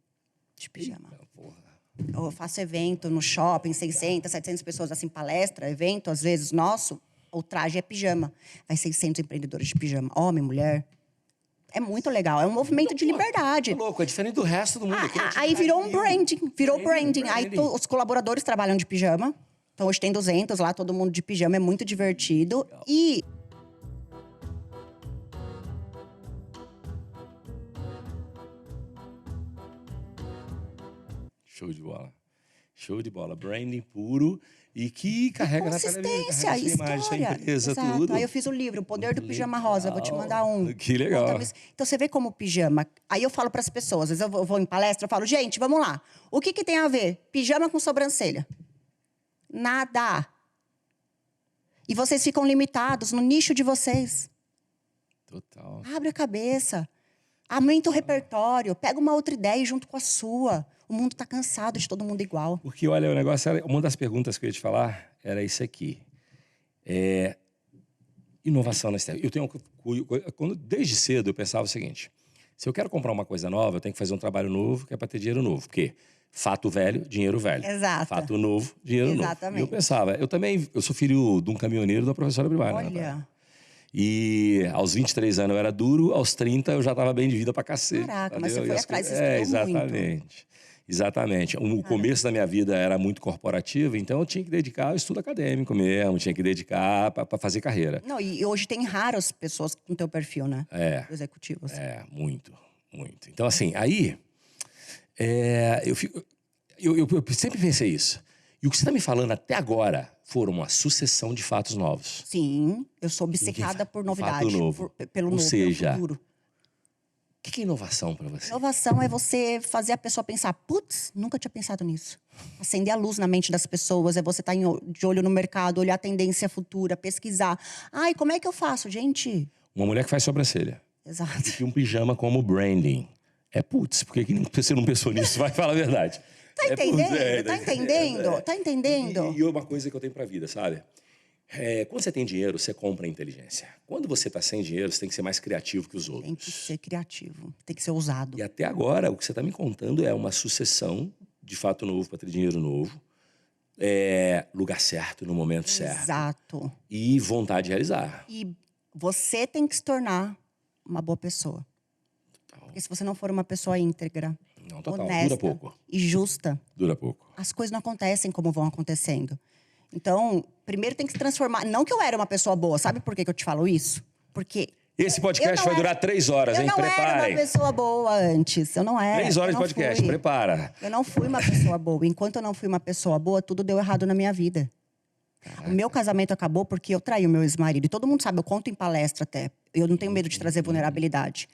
De pijama. Porra. Eu faço evento no shopping, 600, 700 pessoas, assim, palestra, evento, às vezes, nosso, o traje é pijama. Vai 600 empreendedores de pijama, homem, mulher. É muito legal, é um movimento de liberdade. É louco, é diferente do resto do mundo. Aí virou um branding, branding. Aí os colaboradores trabalham de pijama. Então, hoje tem 200 lá, todo mundo de pijama, é muito divertido. Legal. E... Show de bola. Show de bola. Branding puro e que carrega na Consistência, carrega sua imagem, sua história. empresa, Exato. tudo. Aí eu fiz o livro, O Poder do Muito Pijama Rosa. Vou te mandar um. Que legal. Então você vê como o pijama... Aí eu falo para as pessoas, às vezes eu vou em palestra, eu falo, gente, vamos lá. O que tem a ver pijama com sobrancelha? Nada. E vocês ficam limitados no nicho de vocês. Total. Abre a cabeça. Aumenta o repertório. Pega uma outra ideia junto com a sua. O mundo está cansado de todo mundo igual. Porque, olha, o negócio era... Uma das perguntas que eu ia te falar era isso aqui. Inovação na estética. Desde cedo eu pensava o seguinte. Se eu quero comprar uma coisa nova, eu tenho que fazer um trabalho novo, que é para ter dinheiro novo. Porque fato velho, dinheiro velho. Exato. Fato novo, dinheiro Exatamente. novo. E eu pensava, eu sou filho de um caminhoneiro da professora primária. Olha... Né? E aos 23 anos eu era duro, aos 30 eu já estava bem de vida pra cacete. Caraca, entendeu? mas você foi atrás, você estudou exatamente. muito. Exatamente. O começo da minha vida era muito corporativo, então eu tinha que dedicar ao estudo acadêmico mesmo, tinha que dedicar para fazer carreira. Não, e hoje tem raras pessoas com teu perfil, né? Executivos. Muito, muito. Então, assim, aí eu sempre pensei isso. E o que você está me falando até agora foram uma sucessão de fatos novos. Sim, eu sou obcecada por novidade. Fato novo. Pelo Ou novo, seja, pelo futuro. O que é inovação para você? Inovação é você fazer a pessoa pensar, putz, nunca tinha pensado nisso. Acender a luz na mente das pessoas, é você estar de olho no mercado, olhar a tendência futura, pesquisar. Ai, como é que eu faço, gente? Uma mulher que faz sobrancelha. Exato. E um pijama como branding. Putz, por que você não pensou nisso? Vai falar a verdade. Tá entendendo? Tá entendendo? Tá entendendo? E uma coisa que eu tenho pra vida, sabe? Quando você tem dinheiro, você compra inteligência. Quando você tá sem dinheiro, você tem que ser mais criativo que os outros. Tem que ser criativo, tem que ser ousado. E até agora, o que você tá me contando é uma sucessão de fato novo para ter dinheiro novo. Lugar certo, no momento certo. Exato. E vontade de realizar. E você tem que se tornar uma boa pessoa. Total. Porque se você não for uma pessoa íntegra, Não, total. honesta Dura pouco. e justa, Dura pouco. as coisas não acontecem como vão acontecendo. Então, primeiro tem que se transformar. Não que eu era uma pessoa boa, sabe por que eu te falo isso? Porque Esse podcast vai durar 3 horas, hein? eu não era Preparem. uma pessoa boa antes. Eu não era. 3 horas eu de não podcast, fui. prepara. Eu não fui uma pessoa boa. Enquanto eu não fui uma pessoa boa, tudo deu errado na minha vida. Caraca. O meu casamento acabou porque eu traí o meu ex-marido. E todo mundo sabe, eu conto em palestra até. Eu não tenho medo de trazer vulnerabilidade.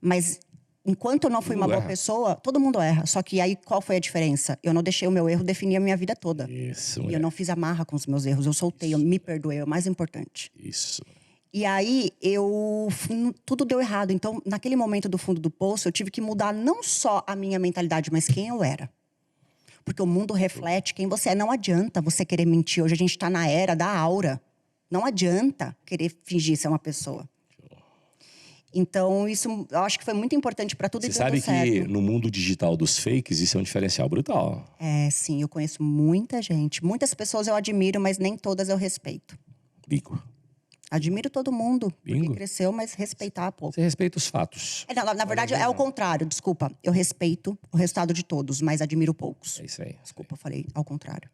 Mas enquanto eu não fui uma boa pessoa, todo mundo erra. Só que aí qual foi a diferença? Eu não deixei o meu erro definir a minha vida toda. Isso, E eu não fiz amarra com os meus erros. Eu soltei, eu me perdoei. É o mais importante. Isso. E aí, tudo deu errado. Então, naquele momento do fundo do poço, eu tive que mudar não só a minha mentalidade, mas quem eu era. Porque o mundo reflete quem você é. Não adianta você querer mentir. Hoje a gente está na era da aura. Não adianta querer fingir ser uma pessoa. Então, isso eu acho que foi muito importante para tudo e Você tudo sabe certo. que no mundo digital dos fakes, isso é um diferencial brutal. Sim, eu conheço muita gente. Muitas pessoas eu admiro, mas nem todas eu respeito. Bico. Admiro todo mundo, Bingo. porque cresceu, mas respeitar pouco. Você respeita os fatos. Na verdade, é o contrário, desculpa. Eu respeito o resultado de todos, mas admiro poucos. É isso aí. Desculpa, eu falei ao contrário.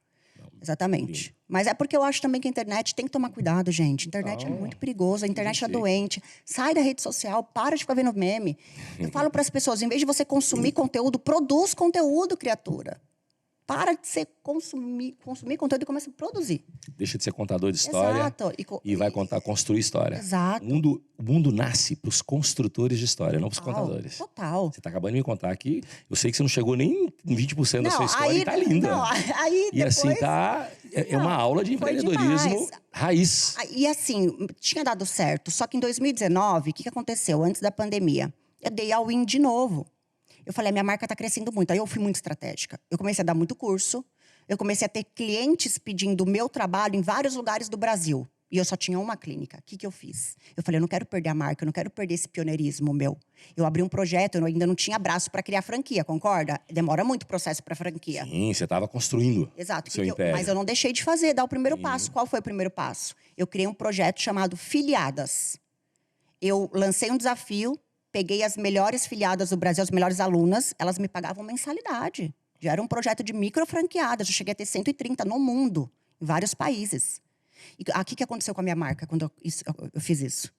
Exatamente. Mas é porque eu acho também que a internet tem que tomar cuidado, gente. A internet é muito perigoso, a internet é doente. Sai da rede social, para de ficar vendo meme. Eu falo para as pessoas, em vez de você consumir conteúdo, produz conteúdo, criatura. Para de ser consumir conteúdo e começa a produzir. Deixa de ser contador de história. Exato. E vai construir história. Exato. O mundo nasce para os construtores de história, não para os contadores. Total. Você está acabando de me contar que eu sei que você não chegou nem em 20% da sua história e tá linda. Não, aí E depois, assim, é uma aula de empreendedorismo raiz. E assim, tinha dado certo. Só que em 2019, o que aconteceu? Antes da pandemia, eu dei all-in de novo. Eu falei, a minha marca está crescendo muito. Aí eu fui muito estratégica. Eu comecei a dar muito curso. Eu comecei a ter clientes pedindo o meu trabalho em vários lugares do Brasil. E eu só tinha uma clínica. O que eu fiz? Eu falei, eu não quero perder a marca, eu não quero perder esse pioneirismo meu. Eu abri um projeto, eu ainda não tinha braço para criar franquia, concorda? Demora muito o processo para franquia. Sim, você estava construindo Exato, seu império. mas eu não deixei de fazer, dar o primeiro passo. Qual foi o primeiro passo? Eu criei um projeto chamado Filiadas. Eu lancei um desafio, peguei as melhores filiadas do Brasil, as melhores alunas, elas me pagavam mensalidade. Já era um projeto de micro franqueadas, eu cheguei a ter 130 no mundo, em vários países. E aqui que aconteceu com a minha marca quando eu fiz isso?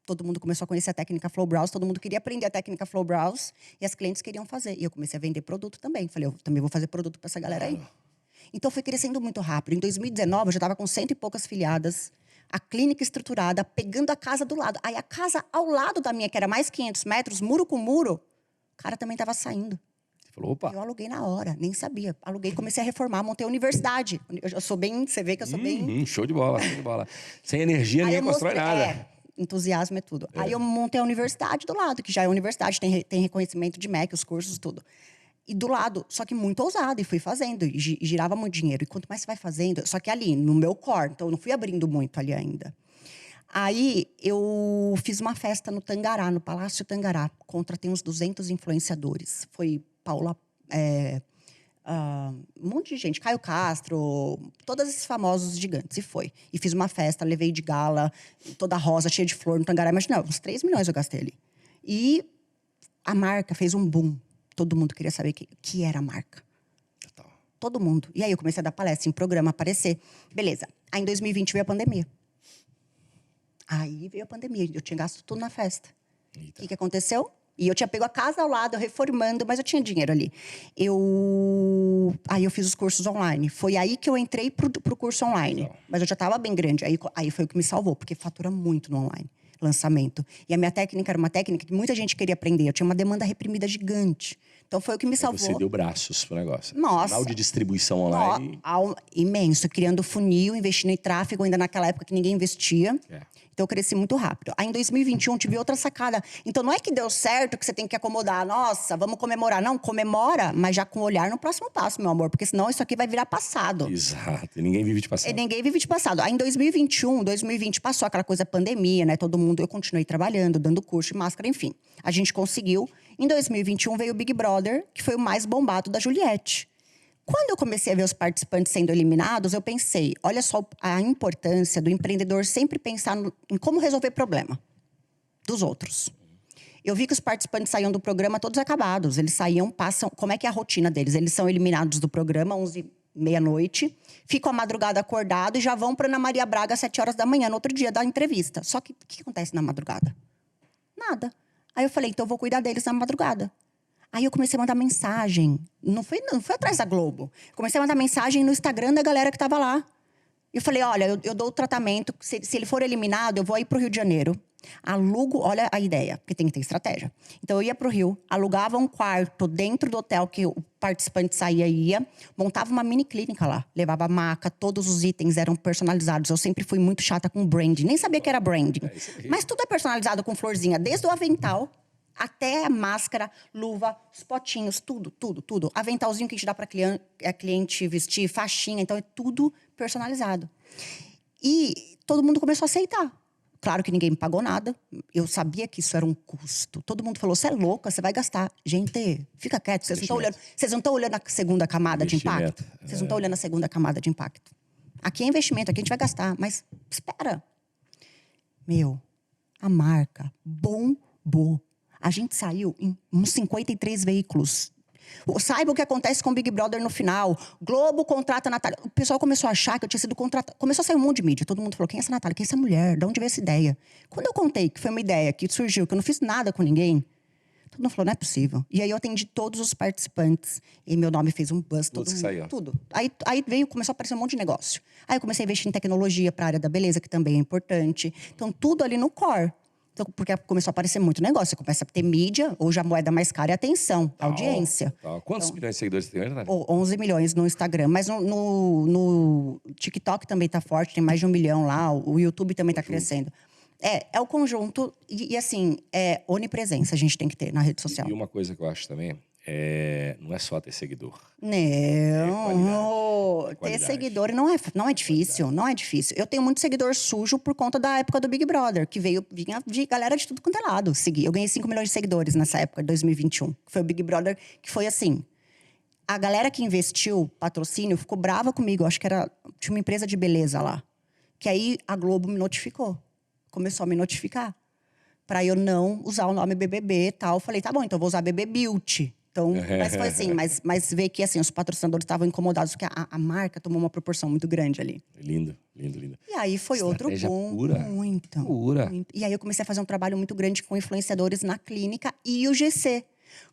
Todo mundo começou a conhecer a técnica Flow Brows, todo mundo queria aprender a técnica Flow Brows e as clientes queriam fazer. E eu comecei a vender produto também. Falei, eu também vou fazer produto para essa galera aí. Então foi crescendo muito rápido. Em 2019, eu já estava com 100 e poucas filiadas, a clínica estruturada, pegando a casa do lado. Aí a casa ao lado da minha, que era mais 500 metros, muro com muro, o cara também estava saindo. Falou, opa. Eu aluguei na hora, nem sabia. Aluguei, comecei a reformar, montei a universidade. Eu sou bem, você vê que eu sou bem... Show de bola, show de bola. Sem energia, ninguém constrói nada. Entusiasmo é tudo. Aí eu montei a universidade do lado, que já é universidade, tem reconhecimento de MEC, os cursos, tudo. E do lado, só que muito ousado, e fui fazendo, e girava muito dinheiro. E quanto mais você vai fazendo, só que ali, no meu core, então eu não fui abrindo muito ali ainda. Aí eu fiz uma festa no Tangará, no Palácio Tangará. Contratei uns 200 influenciadores. Foi Paula, um monte de gente, Caio Castro, todos esses famosos gigantes, e foi. E fiz uma festa, levei de gala, toda rosa, cheia de flor no Tangará. Imagina, uns 3 milhões eu gastei ali. E a marca fez um boom. Todo mundo queria saber o que era a marca. Total. Todo mundo. E aí eu comecei a dar palestra em programa, aparecer. Beleza. Aí em 2020 veio a pandemia. Aí veio a pandemia. Eu tinha gasto tudo na festa. O que aconteceu? E eu tinha pego a casa ao lado, reformando, mas eu tinha dinheiro ali. Aí eu fiz os cursos online. Foi aí que eu entrei pro curso online. Legal. Mas eu já estava bem grande. Aí foi o que me salvou, porque fatura muito no online. Lançamento. E a minha técnica era uma técnica que muita gente queria aprender. Eu tinha uma demanda reprimida gigante. Então foi o que me salvou. Você deu braços pro negócio. Nossa. Canal de distribuição online. Imenso. Criando funil, investindo em tráfego, ainda naquela época que ninguém investia. Então eu cresci muito rápido. Aí em 2021 tive outra sacada. Então não é que deu certo que você tem que acomodar. Nossa, vamos comemorar. Não, comemora, mas já com olhar no próximo passo, meu amor. Porque senão isso aqui vai virar passado. Exato. E ninguém vive de passado. Ninguém vive de passado. Aí em 2020 passou aquela coisa pandemia, né? Todo mundo, eu continuei trabalhando, dando curso de máscara, enfim. A gente conseguiu. Em 2021 veio o Big Brother, que foi o mais bombado da Juliette. Quando eu comecei a ver os participantes sendo eliminados, eu pensei, olha só a importância do empreendedor sempre pensar em como resolver problema dos outros. Eu vi que os participantes saíam do programa todos acabados. Eles saíam, passam... Como é que é a rotina deles? Eles são eliminados do programa, 11h, meia-noite, ficam a madrugada acordados e já vão para Ana Maria Braga às 7 horas da manhã, no outro dia, dar entrevista. Só que o que acontece na madrugada? Nada. Aí eu falei, então eu vou cuidar deles na madrugada. Aí eu comecei a mandar mensagem. Não foi atrás da Globo. Comecei a mandar mensagem no Instagram da galera que tava lá. Eu falei, olha, eu dou o tratamento. Se ele for eliminado, eu vou aí pro Rio de Janeiro. Alugo, olha a ideia, porque tem que ter estratégia. Então eu ia pro Rio, alugava um quarto dentro do hotel que o participante saía e ia. Montava uma mini clínica lá. Levava maca, todos os itens eram personalizados. Eu sempre fui muito chata com branding. Nem sabia que era branding. Mas tudo é personalizado com florzinha. Desde o avental... até a máscara, luva, os potinhos, tudo. Aventalzinho que a gente dá para cliente vestir, faixinha. Então, é tudo personalizado. E todo mundo começou a aceitar. Claro que ninguém me pagou nada. Eu sabia que isso era um custo. Todo mundo falou, você é louca, você vai gastar. Gente, fica quieto. Vocês não estão olhando a segunda camada de impacto? Vocês não estão olhando a segunda camada de impacto. Aqui é investimento, aqui a gente vai gastar. Mas espera. A marca bombou. A gente saiu em uns 53 veículos. Saiba o que acontece com o Big Brother no final. Globo contrata a Natália. O pessoal começou a achar que eu tinha sido contratada. Começou a sair um monte de mídia. Todo mundo falou, quem é essa Natália? Quem é essa mulher? De onde veio essa ideia? Quando eu contei que foi uma ideia que surgiu, que eu não fiz nada com ninguém, todo mundo falou, não é possível. E aí eu atendi todos os participantes. E meu nome fez um buzz. Tudo. Aí começou a aparecer um monte de negócio. Aí eu comecei a investir em tecnologia para a área da beleza, que também é importante. Então, tudo ali no core. Então, porque começou a aparecer muito negócio. Você começa a ter mídia, hoje a moeda mais cara é a atenção, a audiência. Quantos milhões de seguidores você tem, Natália? 11 milhões no Instagram. Mas no TikTok também tá forte, tem mais de 1 milhão lá. O YouTube também tá crescendo. É o conjunto. E assim, é onipresença a gente tem que ter na rede social. E uma coisa que eu acho também, não é só ter seguidor. Não, ter seguidor não é difícil, não é difícil. Eu tenho muito seguidor sujo por conta da época do Big Brother, que vinha de galera de tudo quanto é lado seguir. Eu ganhei 5 milhões de seguidores nessa época, de 2021. Foi o Big Brother que foi assim. A galera que investiu patrocínio ficou brava comigo. Eu acho que tinha uma empresa de beleza lá. Que aí a Globo me notificou. Começou a me notificar. Pra eu não usar o nome BBB e tal. Eu falei, tá bom, então eu vou usar BB Beauty. Então, mas foi assim, mas ver que assim, os patrocinadores estavam incomodados, porque a marca tomou uma proporção muito grande ali. Lindo, lindo, lindo. E aí foi outro Estratégia boom. pura. Muito, Pura. muito. E aí eu comecei a fazer um trabalho muito grande com influenciadores na clínica e o GC.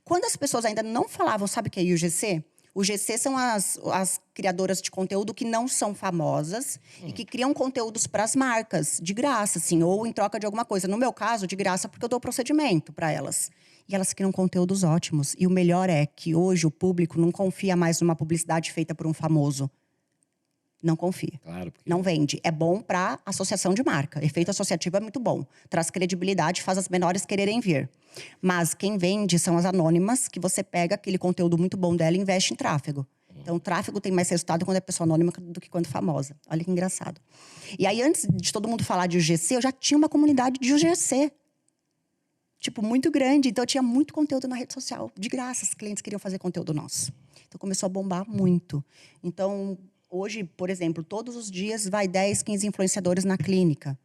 Quando as pessoas ainda não falavam, sabe o que é o GC? O GC são as criadoras de conteúdo que não são famosas e que criam conteúdos para as marcas, de graça, assim, ou em troca de alguma coisa. No meu caso, de graça, porque eu dou procedimento para elas. E elas criam conteúdos ótimos. E o melhor é que hoje o público não confia mais numa publicidade feita por um famoso. Não confia. Claro, porque... Não vende. É bom para associação de marca. Efeito associativo é muito bom. Traz credibilidade, faz as menores quererem vir. Mas quem vende são as anônimas, que você pega aquele conteúdo muito bom dela e investe em tráfego. Então, o tráfego tem mais resultado quando é pessoa anônima do que quando famosa. Olha que engraçado. E aí, antes de todo mundo falar de UGC, eu já tinha uma comunidade de UGC. Tipo, muito grande. Então, eu tinha muito conteúdo na rede social. De graça, os clientes queriam fazer conteúdo nosso. Então, começou a bombar muito. Então... Hoje, por exemplo, todos os dias vai 10, 15 influenciadores na clínica.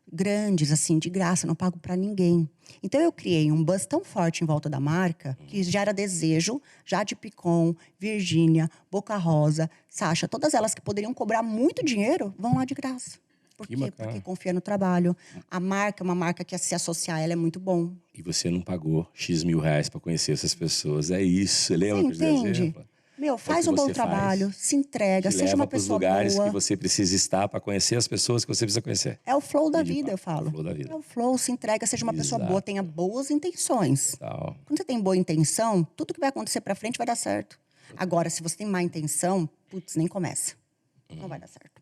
Grandes, assim, de graça, não pago para ninguém. Então, eu criei um buzz tão forte em volta da marca que já era desejo, Jade Picon, Virgínia, Boca Rosa, Sasha, todas elas que poderiam cobrar muito dinheiro, vão lá de graça. Por quê? Porque confia no trabalho. A marca é uma marca que, se associar a ela, é muito bom. E você não pagou X mil reais para conhecer essas pessoas. É isso. Você lembra que eu dei exemplo? Meu, faz um bom trabalho, se entrega, seja uma pessoa boa. Leva para os lugares que você precisa estar para conhecer as pessoas que você precisa conhecer. É o flow da vida, eu falo. É o flow da vida. É o flow, se entrega, seja uma pessoa boa, tenha boas intenções. Total. Quando você tem boa intenção, tudo que vai acontecer pra frente vai dar certo. Agora, se você tem má intenção, putz, nem começa. Não vai dar certo.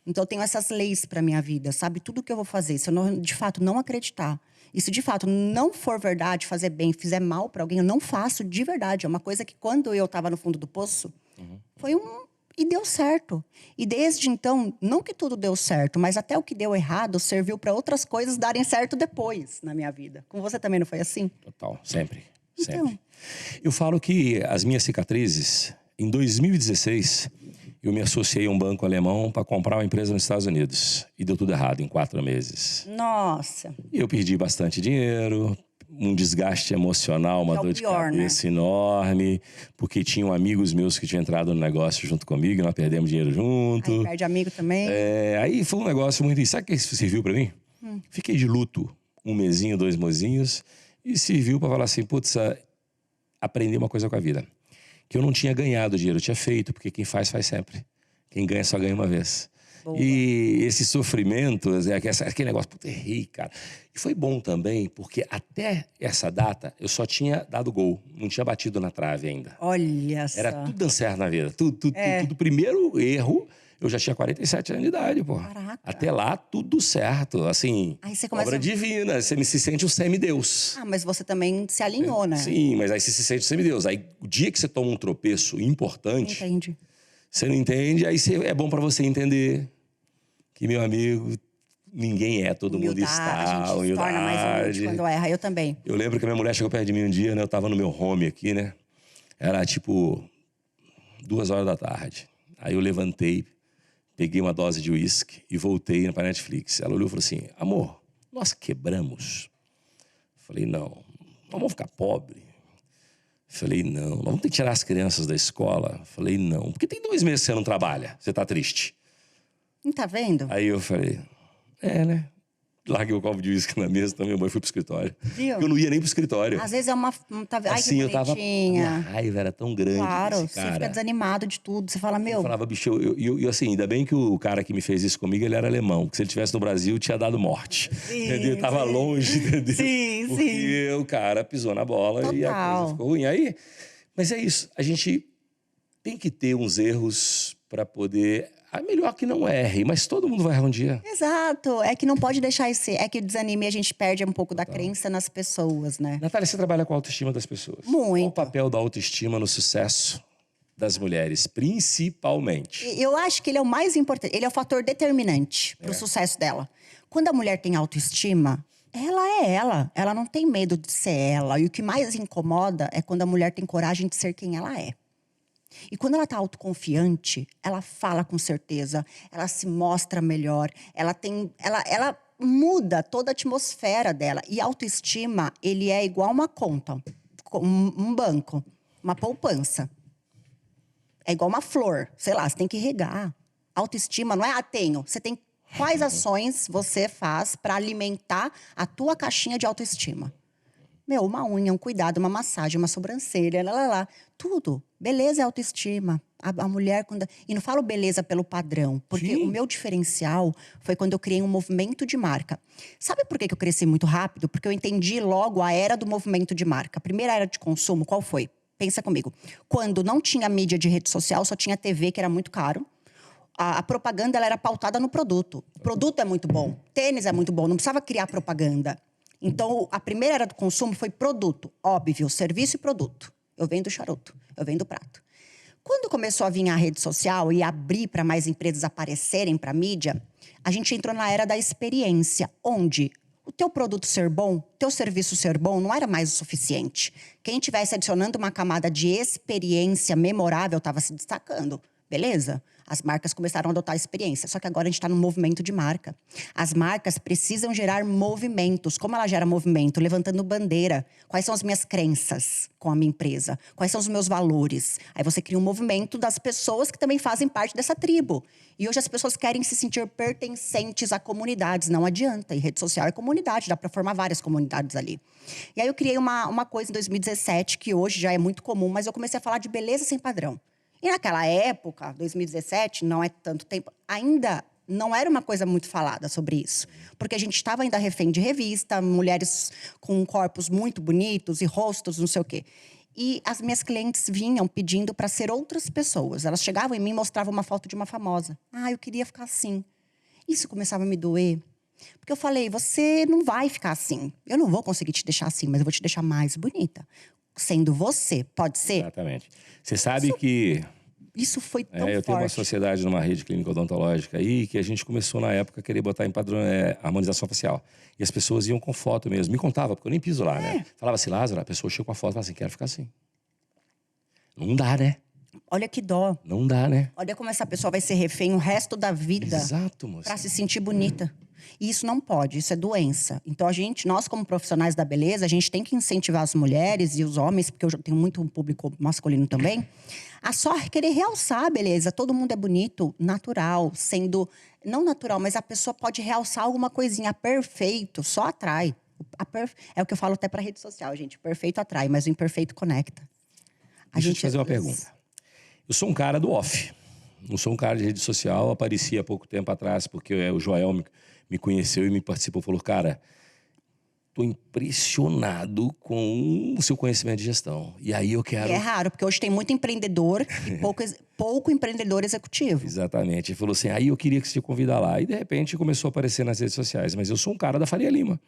Então, eu tenho essas leis pra minha vida, sabe? Tudo que eu vou fazer, se eu não, de fato não acreditar, e se de fato não for verdade, fazer bem, fizer mal pra alguém, eu não faço de verdade. É uma coisa que quando eu tava no fundo do poço, foi e deu certo. E desde então, não que tudo deu certo, mas até o que deu errado serviu pra outras coisas darem certo depois na minha vida. Com você também não foi assim? Total, sempre. Então. Sempre. Eu falo que as minhas cicatrizes, em 2016... eu me associei a um banco alemão para comprar uma empresa nos Estados Unidos. E deu tudo errado em 4 meses. Nossa. E eu perdi bastante dinheiro, um desgaste emocional, uma dor de cabeça enorme. Porque tinham amigos meus que tinham entrado no negócio junto comigo, e nós perdemos dinheiro junto. Aí perde amigo também. Aí foi um negócio muito... Sabe o que isso serviu para mim? Fiquei de luto 1 mesinho, 2 mesinhos. E serviu para falar assim, putz, aprender uma coisa com a vida. Que eu não tinha ganhado dinheiro, eu tinha feito, porque quem faz sempre. Quem ganha só ganha uma vez. Boa. E esse sofrimento, aquele negócio, puta, errei, cara. E foi bom também, porque até essa data eu só tinha dado gol, não tinha batido na trave ainda. Olha só. Era tudo dando certo na vida. Tudo. Primeiro erro, eu já tinha 47 anos de idade, pô. Caraca. Até lá, tudo certo. Assim, aí você começa... obra divina. Você se sente um semideus. Mas você também se alinhou, né? Sim, mas aí você se sente um semideus. Aí, o dia que você toma um tropeço importante... Entendi. Você não entende, aí é bom pra você entender que, meu amigo, ninguém é, todo mundo está. A gente se torna mais humilde quando erra, eu também. Eu lembro que a minha mulher chegou perto de mim um dia, né? Eu tava no meu home aqui, né? Era tipo 2 horas da tarde. Aí eu levantei, peguei uma dose de uísque e voltei pra Netflix. Ela olhou e falou assim, amor, nós quebramos? Falei, não, nós vamos ficar pobres. Falei, não, nós vamos ter que tirar as crianças da escola. Falei, não, porque tem 2 meses que você não trabalha, você tá triste. Não tá vendo? Aí eu falei, né? Larguei o copo de uísque na mesa também, mãe, fui pro escritório. Viu? Eu não ia nem pro escritório. Às vezes é uma... Ai, assim, que eu tava... Minha raiva era tão grande. Claro, desse cara. você fica desanimado de tudo. Você fala, meu... Eu falava, bicho, assim, ainda bem que o cara que me fez isso comigo, ele era alemão. Porque se ele estivesse no Brasil, tinha dado morte. Sim, entendeu? Tava longe, entendeu? Sim, porque o cara pisou na bola. Total. E a coisa ficou ruim. Aí, mas é isso, a gente tem que ter uns erros para poder... melhor que não erre, mas todo mundo vai errar um dia. Exato. É que não pode deixar esse... É que o desanime, a gente perde um pouco da crença nas pessoas, né? Natália, você trabalha com a autoestima das pessoas. Muito. Qual o papel da autoestima no sucesso das mulheres, principalmente? Eu acho que ele é o mais importante. Ele é o fator determinante pro sucesso dela. Quando a mulher tem autoestima... ela é ela. Ela não tem medo de ser ela. E o que mais incomoda é quando a mulher tem coragem de ser quem ela é. E quando ela tá autoconfiante, ela fala com certeza, ela se mostra melhor, ela muda toda a atmosfera dela. E autoestima, ele é igual uma conta. um banco, uma poupança. É igual uma flor, sei lá, você tem que regar. Autoestima não é, tenho. Você tem quais ações você faz para alimentar a tua caixinha de autoestima? Meu, uma unha, um cuidado, uma massagem, uma sobrancelha, tudo. Beleza é autoestima. A mulher, quando... E não falo beleza pelo padrão, porque o meu diferencial foi quando eu criei um movimento de marca. Sabe por que eu cresci muito rápido? Porque eu entendi logo a era do movimento de marca. A primeira era de consumo, qual foi? Pensa comigo. Quando não tinha mídia de rede social, só tinha TV, que era muito caro. A propaganda ela era pautada no produto. O produto é muito bom, tênis é muito bom, não precisava criar propaganda. Então, a primeira era do consumo foi produto, óbvio, serviço e produto. Eu vendo charuto, eu vendo prato. Quando começou a vir a rede social e abrir para mais empresas aparecerem para a mídia, a gente entrou na era da experiência, onde o teu produto ser bom, teu serviço ser bom, não era mais o suficiente. Quem estivesse adicionando uma camada de experiência memorável estava se destacando. Beleza? As marcas começaram a adotar a experiência. Só que agora a gente está num movimento de marca. As marcas precisam gerar movimentos. Como ela gera movimento? Levantando bandeira. Quais são as minhas crenças com a minha empresa? Quais são os meus valores? Aí você cria um movimento das pessoas que também fazem parte dessa tribo. E hoje as pessoas querem se sentir pertencentes a comunidades. Não adianta. E rede social é comunidade. Dá para formar várias comunidades ali. E aí eu criei uma coisa em 2017, que hoje já é muito comum, mas eu comecei a falar de beleza sem padrão. E naquela época, 2017, não é tanto tempo, ainda não era uma coisa muito falada sobre isso. Porque a gente estava ainda refém de revista, mulheres com corpos muito bonitos e rostos, não sei o quê. E as minhas clientes vinham pedindo para ser outras pessoas. Elas chegavam em mim e mostravam uma foto de uma famosa. Eu queria ficar assim. Isso começava a me doer. Porque eu falei, você não vai ficar assim. Eu não vou conseguir te deixar assim, mas eu vou te deixar mais bonita. Sendo você, pode ser? Exatamente. Você sabe que... Isso foi tão forte. Eu tenho uma sociedade numa rede clínica odontológica aí que a gente começou na época a querer botar em padrão harmonização facial. E as pessoas iam com foto mesmo. Me contava, porque eu nem piso lá, né? Falava assim, Lázaro, a pessoa chega com a foto e fala assim, quero ficar assim. Não dá, né? Olha que dó. Não dá, né? Olha como essa pessoa vai ser refém o resto da vida. Exato, moça. Pra se sentir bonita. E isso não pode, isso é doença. Então nós como profissionais da beleza, a gente tem que incentivar as mulheres e os homens, porque eu tenho muito um público masculino também, a só querer realçar a beleza. Todo mundo é bonito, natural, sendo... Não natural, mas a pessoa pode realçar alguma coisinha. Perfeito, só atrai. É o que eu falo até pra rede social, gente. O perfeito atrai, mas o imperfeito conecta. Deixa eu te fazer uma pergunta. Eu sou um cara do off. Não sou um cara de rede social. Apareci há pouco tempo atrás, porque o Joel me conheceu e me participou. Falou, cara, tô impressionado com o seu conhecimento de gestão. E aí eu quero... E é raro, porque hoje tem muito empreendedor e pouco empreendedor executivo. Exatamente. Ele falou assim, aí eu queria que você te convidar lá. E de repente começou a aparecer nas redes sociais. Mas eu sou um cara da Faria Lima.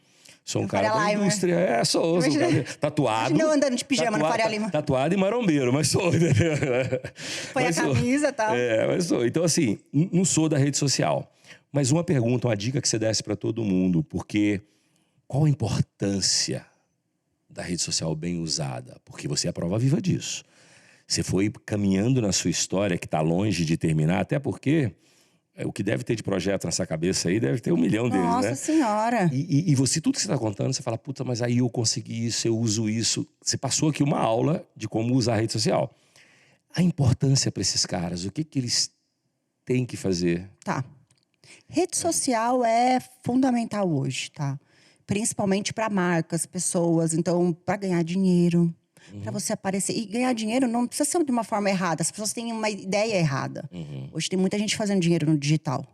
Sou um cara da indústria. Sou um cara tatuado. Imagina eu andando de pijama no Faria Lima. Tatuado e marombeiro, mas sou. Põe a camisa e tal. Mas sou. Então, assim, não sou da rede social. Mas uma pergunta, uma dica que você desse para todo mundo, porque qual a importância da rede social bem usada? Porque você é a prova viva disso. Você foi caminhando na sua história, que está longe de terminar, até porque... o que deve ter de projeto nessa cabeça aí, deve ter 1 milhão deles, né? Nossa Senhora! E você, tudo que você está contando, você fala, puta, mas aí eu consegui isso, eu uso isso. Você passou aqui uma aula de como usar a rede social. A importância para esses caras, o que eles têm que fazer? Tá. Rede social é fundamental hoje, tá? Principalmente para marcas, pessoas. Então, para ganhar dinheiro... Para você aparecer. E ganhar dinheiro não precisa ser de uma forma errada. As pessoas têm uma ideia errada. Hoje tem muita gente fazendo dinheiro no digital.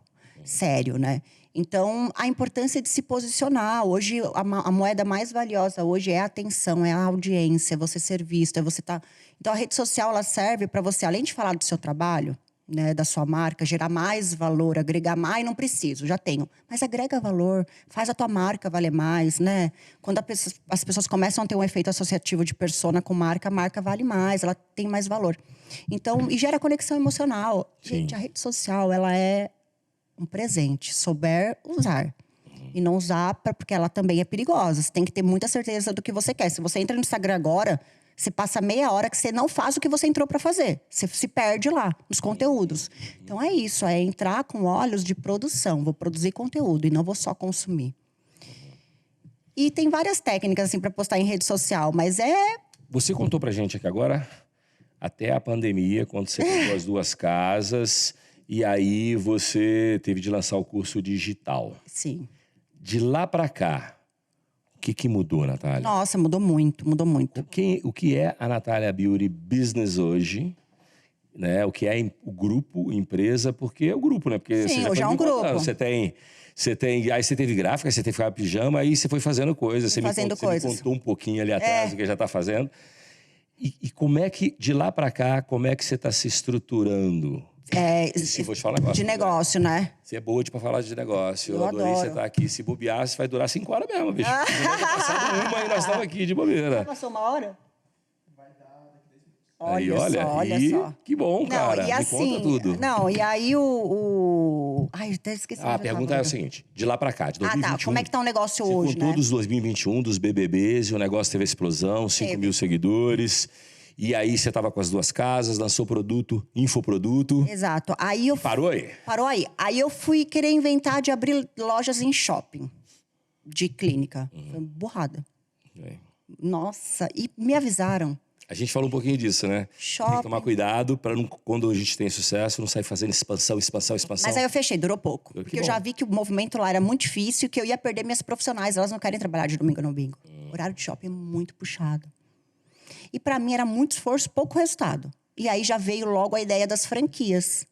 Sério, né? Então, a importância de se posicionar. Hoje, a moeda mais valiosa hoje é a atenção, é a audiência, é você ser visto, é você estar... Então, a rede social, ela serve para você, além de falar do seu trabalho, né, da sua marca, gerar mais valor, agregar mais, não preciso, já tenho. Mas agrega valor, faz a tua marca valer mais, né? Quando as pessoas começam a ter um efeito associativo de persona com marca, a marca vale mais, ela tem mais valor. Então, e gera conexão emocional. Sim. Gente, a rede social, ela é um presente, souber usar. E não usar porque ela também é perigosa. Você tem que ter muita certeza do que você quer. Se você entra no Instagram agora... Você passa meia hora que você não faz o que você entrou para fazer. Você se perde lá, nos conteúdos. Então, é isso. É entrar com olhos de produção. Vou produzir conteúdo e não vou só consumir. E tem várias técnicas, assim, para postar em rede social. Mas Você contou pra gente aqui agora, até a pandemia, quando você pegou as 2 casas, e aí você teve de lançar o curso digital. Sim. De lá pra cá, o que mudou, Natália? Nossa, mudou muito, mudou muito. O que é a Natália Beauty Business hoje? Né? O que é o grupo, empresa, porque é o grupo, né? Porque Sim, você já hoje foi é um me contando, grupo. aí você teve gráfica, aí você teve pijama, aí você foi fazendo coisas. Você Fazendo você me coisas. contou um pouquinho ali atrás do que já está fazendo. E como é que, de lá para cá, como é que você está se estruturando? Vou te falar um negócio. De negócio, né? Você é boa para falar de negócio. Eu adorei adoro. você estar aqui. Se bobear, você vai durar 5 horas mesmo, bicho. Já vai passar uma e nós estamos aqui de bobeira. Passou 1 hora? Aí, olha só. Que bom, cara. Não, e assim, me conta tudo. Não, e aí Ai, até esqueci. A pergunta é o seguinte, de lá pra cá, de 2021... tá, como é que tá o negócio você hoje, contou né? dos 2021, dos BBBs, e o negócio teve explosão, 5 mil seguidores, e aí você tava com as 2 casas, lançou produto, infoproduto... Exato. Aí eu... Parou aí? Parou aí. Aí eu fui querer inventar de abrir lojas em shopping, de clínica. Foi burrada. Nossa, e me avisaram. A gente falou um pouquinho disso, né? Shopping. Tem que tomar cuidado para quando a gente tem sucesso, não sair fazendo expansão. Mas aí eu fechei, durou pouco. Porque eu já vi que o movimento lá era muito difícil, que eu ia perder minhas profissionais. Elas não querem trabalhar de domingo no bingo. O horário de shopping é muito puxado. E para mim era muito esforço, pouco resultado. E aí já veio logo a ideia das franquias.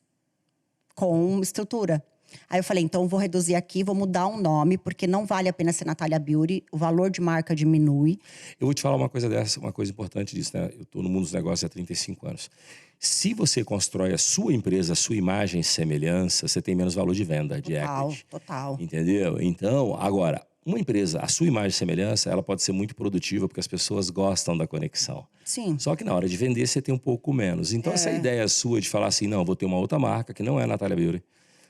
Com estrutura. Aí eu falei, então eu vou reduzir aqui, vou mudar um nome, porque não vale a pena ser Natália Beauty, o valor de marca diminui. Eu vou te falar uma coisa dessa, uma coisa importante disso, né? Eu tô no mundo dos negócios há 35 anos. Se você constrói a sua empresa, a sua imagem e semelhança, você tem menos valor de venda, de equity. Total. Entendeu? Então, agora, uma empresa, a sua imagem e semelhança, ela pode ser muito produtiva, porque as pessoas gostam da conexão. Sim. Só que na hora de vender, você tem um pouco menos. Então, essa ideia sua de falar assim, não, vou ter uma outra marca, que não é a Natália Beauty.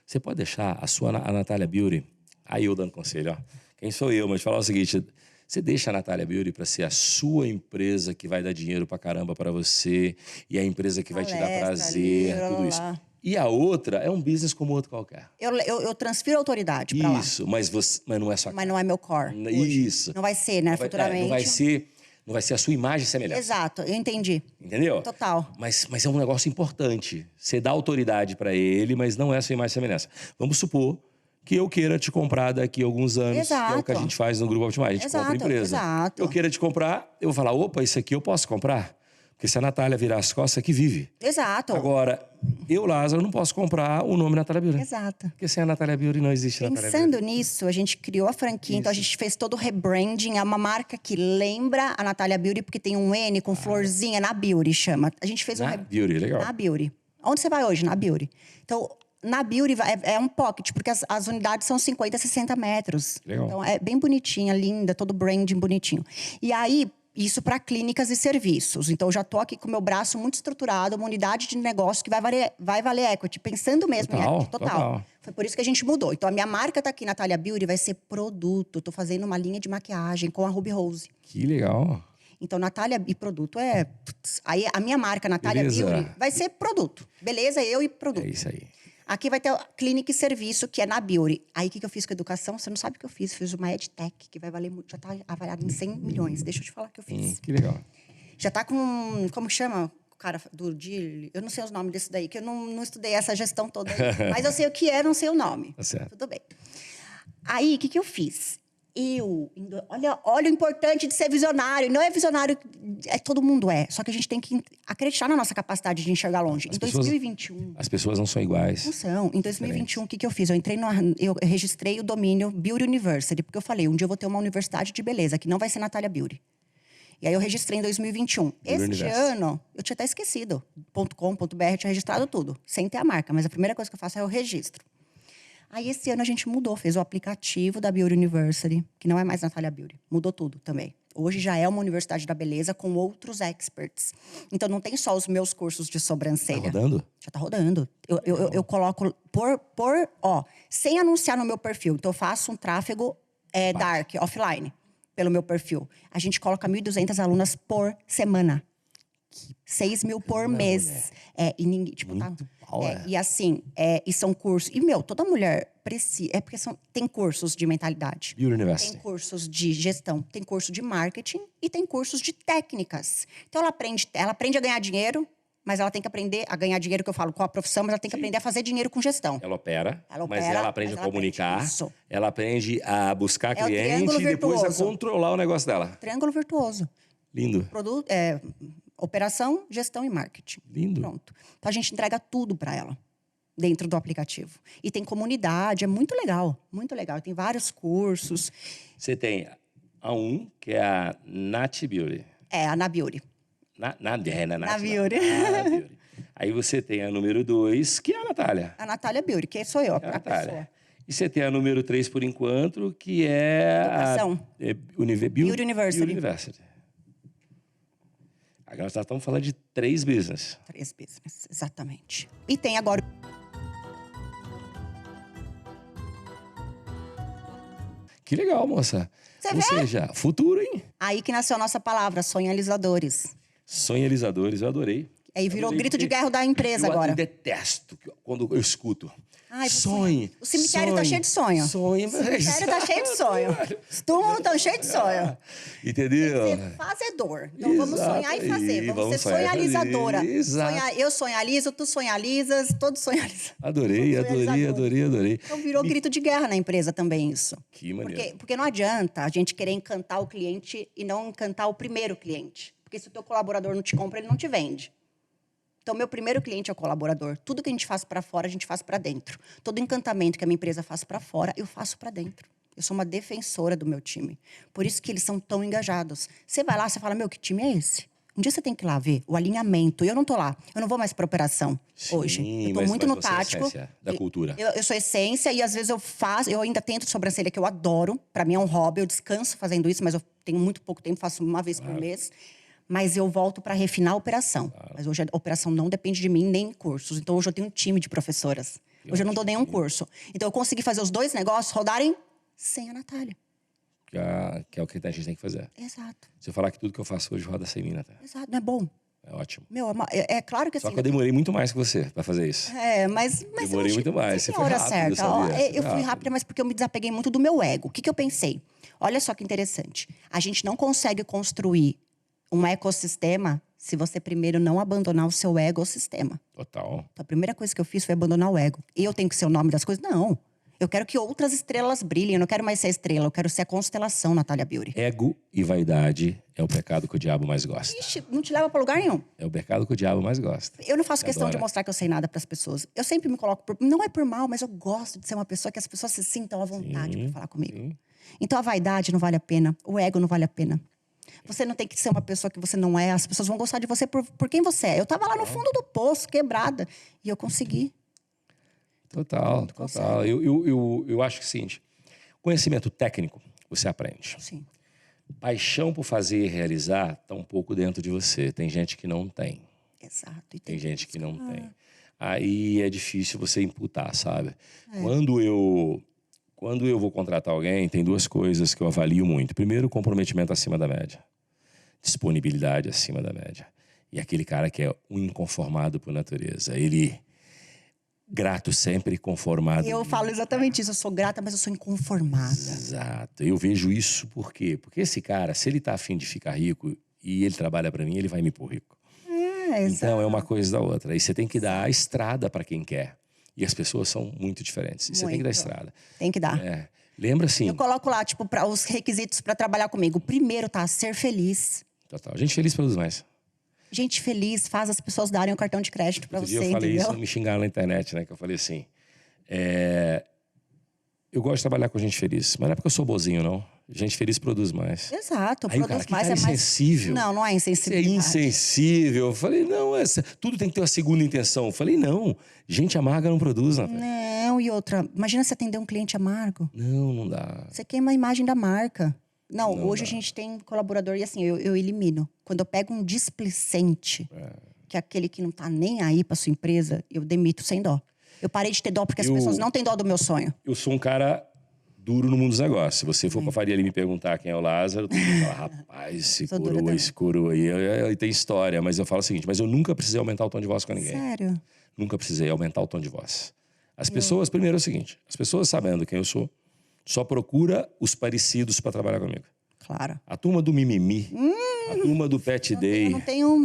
Você pode deixar a Natália Beauty... Aí eu dando conselho, ó. Quem sou eu? Mas falar o seguinte... Você deixa a Natália Beauty para ser a sua empresa que vai dar dinheiro pra caramba para você. E a empresa que vai te dar prazer, tudo isso. E a outra é um business como outro qualquer. Eu transfiro autoridade pra lá. Isso, mas não é só... Mas não é meu core. Isso. Não vai ser, né? Futuramente. Não vai ser a sua imagem e semelhança. Exato, eu entendi. Entendeu? Total. Mas é um negócio importante. Você dá autoridade para ele, mas não é a sua imagem e semelhança. Vamos supor que eu queira te comprar daqui a alguns anos. Exato. Que é o que a gente faz no Grupo Optimize. A gente compra empresa. Exato. Eu queira te comprar, eu vou falar, opa, isso aqui eu posso comprar? Porque se a Natália virar as costas, aqui vive. Exato. Agora, eu, Lázaro, não posso comprar o nome Natália Beauty. Exato. Porque sem a Natália Beauty não existe Natália Beauty. Pensando nisso, a gente criou a franquia, então a gente fez todo o rebranding. É uma marca que lembra a Natália Beauty, porque tem um N com florzinha, na Beauty chama. A gente fez Beauty, legal. Na Beauty. Onde você vai hoje? Na Beauty. Então, na Beauty é um pocket, porque as unidades são 50, 60 metros. Legal. Então, é bem bonitinha, linda, todo branding bonitinho. E aí... Isso para clínicas e serviços. Então, eu já tô aqui com o meu braço muito estruturado, uma unidade de negócio que vai valer equity. Pensando mesmo em equity, total. Foi por isso que a gente mudou. Então, a minha marca tá aqui, Natália Beauty, vai ser produto. Tô fazendo uma linha de maquiagem com a Ruby Rose. Que legal. Então, Natália e produto é... Aí, a minha marca, Natália Beauty, vai ser produto. Beleza? Eu e produto. É isso aí. Aqui vai ter clínica e serviço, que é na Beauty. Aí, o que eu fiz com a educação? Você não sabe o que eu fiz. Fiz uma EdTech, que vai valer muito. Já tá avaliado em 100 milhões. Deixa eu te falar o que eu fiz. Que legal. Já tá com... Como chama o cara do DIL? Eu não sei os nomes desse daí, que eu não estudei essa gestão toda aí. Mas eu sei o que é, não sei o nome. Tá certo. Tudo bem. Aí, o que eu fiz? Olha o importante de ser visionário. Não é visionário, todo mundo é. Só que a gente tem que acreditar na nossa capacidade de enxergar longe. Em 2021... As pessoas não são iguais. Não são. Em 2021, o que eu fiz? Eu registrei o domínio Beauty University, porque eu falei, um dia eu vou ter uma universidade de beleza, que não vai ser Natália Beauty. E aí eu registrei em 2021. Este ano, eu tinha até esquecido. .com.br, eu tinha registrado tudo, sem ter a marca. Mas a primeira coisa que eu faço é o registro. Aí, esse ano, a gente mudou. Fez o aplicativo da Beauty University, que não é mais Natália Beauty. Mudou tudo também. Hoje já é uma universidade da beleza com outros experts. Então, não tem só os meus cursos de sobrancelha. Tá rodando? Já tá rodando. Eu coloco sem anunciar no meu perfil. Então, eu faço um tráfego dark, offline, pelo meu perfil. A gente coloca 1.200 alunas por semana. 6 mil por Não, mês. mulher. E ninguém, tipo, Muito tá? pau, E assim, e são cursos. E, toda mulher precisa. É porque tem cursos de mentalidade. Beauty Tem University. cursos de gestão, tem curso de marketing e tem cursos de técnicas. Então ela aprende a ganhar dinheiro, mas ela tem que aprender a ganhar dinheiro, que eu falo, com a profissão, mas ela tem que aprender a fazer dinheiro com gestão. Ela opera, Ela mas opera, ela aprende mas a ela comunicar, aprende isso. ela aprende a buscar É o cliente triângulo e depois a virtuoso. controlar o negócio dela. Triângulo virtuoso. Lindo, Operação, gestão e marketing. lindo. Pronto. Então a gente entrega tudo para ela dentro do aplicativo. E tem comunidade, é muito legal, muito legal. Tem vários cursos. Você tem a que é a Nat Beauty. A Na Beauty. Na Na Beauty. Beauty. Aí você tem a número 2, que é a Natália. A Natália Beauty, que sou eu, É a a Natália. pessoa. E você tem a número 3 por enquanto, que é Educação. Beauty University. University. Agora nós estamos falando de 3 business. 3 business, exatamente. E tem agora... Que legal, moça. Você Ou vê? seja, futuro, hein? Aí que nasceu a nossa palavra, sonhalizadores. Sonhalizadores, eu adorei. Aí virou Adorei, grito de porque guerra da empresa eu agora. detesto quando eu escuto. Ai, você- Sonhe. O cemitério tá sonhe, cheio de sonho. Sonhe. O cemitério tá cheio de sonho. Os túmulos estão cheios de sonho. Entendeu? Ser fazedor. Então vamos Exato. sonhar e fazer. E Vamos ser sonhar e fazer. sonhalizadora. Exato. Eu sonhalizo, tu sonhalizas, todos sonhalizam. Adorei. Então virou grito de guerra na empresa também isso. Que maneiro. Porque não adianta a gente querer encantar o cliente e não encantar o primeiro cliente. Porque se o teu colaborador não te compra, ele não te vende. Então, meu primeiro cliente é o colaborador. Tudo que a gente faz para fora, a gente faz para dentro. Todo encantamento que a minha empresa faz para fora, eu faço para dentro. Eu sou uma defensora do meu time. Por isso que eles são tão engajados. Você vai lá, você fala, que time é esse? Um dia você tem que ir lá ver o alinhamento. E eu não tô lá. Eu não vou mais para operação hoje. Eu tô muito no você é a tático. essência da cultura. Eu sou essência e às vezes eu ainda tento sobrancelha, que eu adoro. Para mim é um hobby, eu descanso fazendo isso, mas eu tenho muito pouco tempo, faço uma vez por mês. Mas eu volto para refinar a operação. Mas hoje a operação não depende de mim, nem cursos. Então hoje eu tenho um time de professoras. Hoje eu não dou nenhum curso. Então eu consegui fazer os 2 negócios rodarem sem a Natália. Que é o que a gente tem que fazer. Exato. Se eu falar que tudo que eu faço hoje roda sem mim, Natália. Exato, não é bom? É ótimo. É claro que assim... Só que eu demorei muito mais que você pra fazer isso. Mas Demorei muito mais. Você Você foi hora rápido, certa. sabia? Eu fui rápida, mas porque eu me desapeguei muito do meu ego. O que eu pensei? Olha só que interessante. A gente não consegue construir um ecossistema se você primeiro não abandonar o seu ecossistema. Total. Então, a primeira coisa que eu fiz foi abandonar o ego. E eu tenho que ser o nome das coisas? Não. Eu quero que outras estrelas brilhem. Eu não quero mais ser a estrela. Eu quero ser a constelação, Natália Beauty. Ego e vaidade é o pecado que o diabo mais gosta. Ixi, não te leva pra lugar nenhum. É o pecado que o diabo mais gosta. Eu não faço questão de Adora. mostrar que eu sei nada pras pessoas. Eu sempre me coloco... Não é por mal, mas eu gosto de ser uma pessoa que as pessoas se sintam à vontade pra falar comigo. Sim. Então, a vaidade não vale a pena. O ego não vale a pena. Você não tem que ser uma pessoa que você não é. As pessoas vão gostar de você por quem você é. Eu tava lá no fundo do poço, quebrada. E eu consegui. Total. Eu acho que é o seguinte, conhecimento técnico, você aprende. Sim. Paixão por fazer e realizar está um pouco dentro de você. Tem gente que não tem. Exato. E Tem gente que não tem. Aí é difícil você imputar, sabe? Quando eu vou contratar alguém, tem 2 coisas que eu avalio muito. Primeiro, comprometimento acima da média. Disponibilidade acima da média. E aquele cara que é um inconformado por natureza. Ele... grato sempre, conformado. Eu falo exatamente isso. Eu sou grata, mas eu sou inconformada. Exato. Eu vejo isso por quê? Porque esse cara, se ele tá afim de ficar rico e ele trabalha para mim, ele vai me pôr rico. Então é uma coisa da outra. Aí você tem que dar a estrada para quem quer. E as pessoas são muito diferentes. E você tem que dar estrada. Tem que dar. Lembra assim... Eu coloco lá, tipo, os requisitos para trabalhar comigo. O primeiro, tá? Ser feliz. Total. Gente feliz produz mais. Gente feliz faz as pessoas darem o cartão de crédito para Outro você, dia eu falei entendeu? isso, não me xingaram na internet, né? Que eu falei assim... eu gosto de trabalhar com gente feliz. Mas não é porque eu sou bozinho, não. Gente feliz produz mais. Exato. Aí o produz cara, que mais, cara é mais... insensível. Não é Você é insensibilidade. insensível. Eu falei, não, tudo tem que ter uma segunda intenção. Eu falei, não, gente amarga não produz, Natália. Não, e outra, imagina você atender um cliente amargo. Não dá. Você queima a imagem da marca. Não hoje dá. a gente tem colaborador e assim, eu elimino. Quando eu pego um displicente, que é aquele que não tá nem aí pra sua empresa, eu demito sem dó. Eu parei de ter dó porque as pessoas não têm dó do meu sonho. Eu sou um cara duro no mundo dos negócios. Se você for pra Faria ali me perguntar quem é o Lázaro, tu vai falar, rapaz, esse coroa aí, ele tem história. Mas eu falo o seguinte, mas eu nunca precisei aumentar o tom de voz com ninguém. Sério? Nunca precisei aumentar o tom de voz. As pessoas, primeiro é o seguinte, as pessoas sabendo quem eu sou, só procura os parecidos pra trabalhar comigo. Claro. A turma do mimimi, a turma do pet day,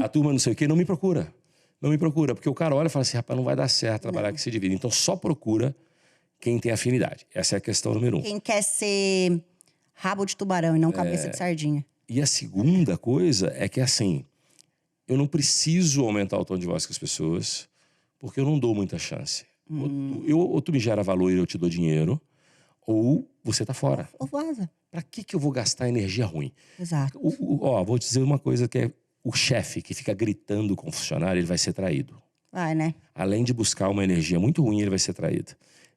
a turma não sei o quê, não me procura. Não me procura, porque o cara olha e fala assim, rapaz, não vai dar certo trabalhar com esse indivíduo. Então só procura quem tem afinidade. Essa é a questão número 1. Quem quer ser rabo de tubarão e não cabeça de sardinha. E a segunda coisa é que, assim, eu não preciso aumentar o tom de voz com as pessoas, porque eu não dou muita chance. Ou tu me gera valor e eu te dou dinheiro, ou você tá fora. Ou vaza. Pra que eu vou gastar energia ruim? Exato. Vou te dizer uma coisa que é o chefe que fica gritando com o funcionário, ele vai ser traído. Vai, né? Além de buscar uma energia muito ruim, ele vai ser traído.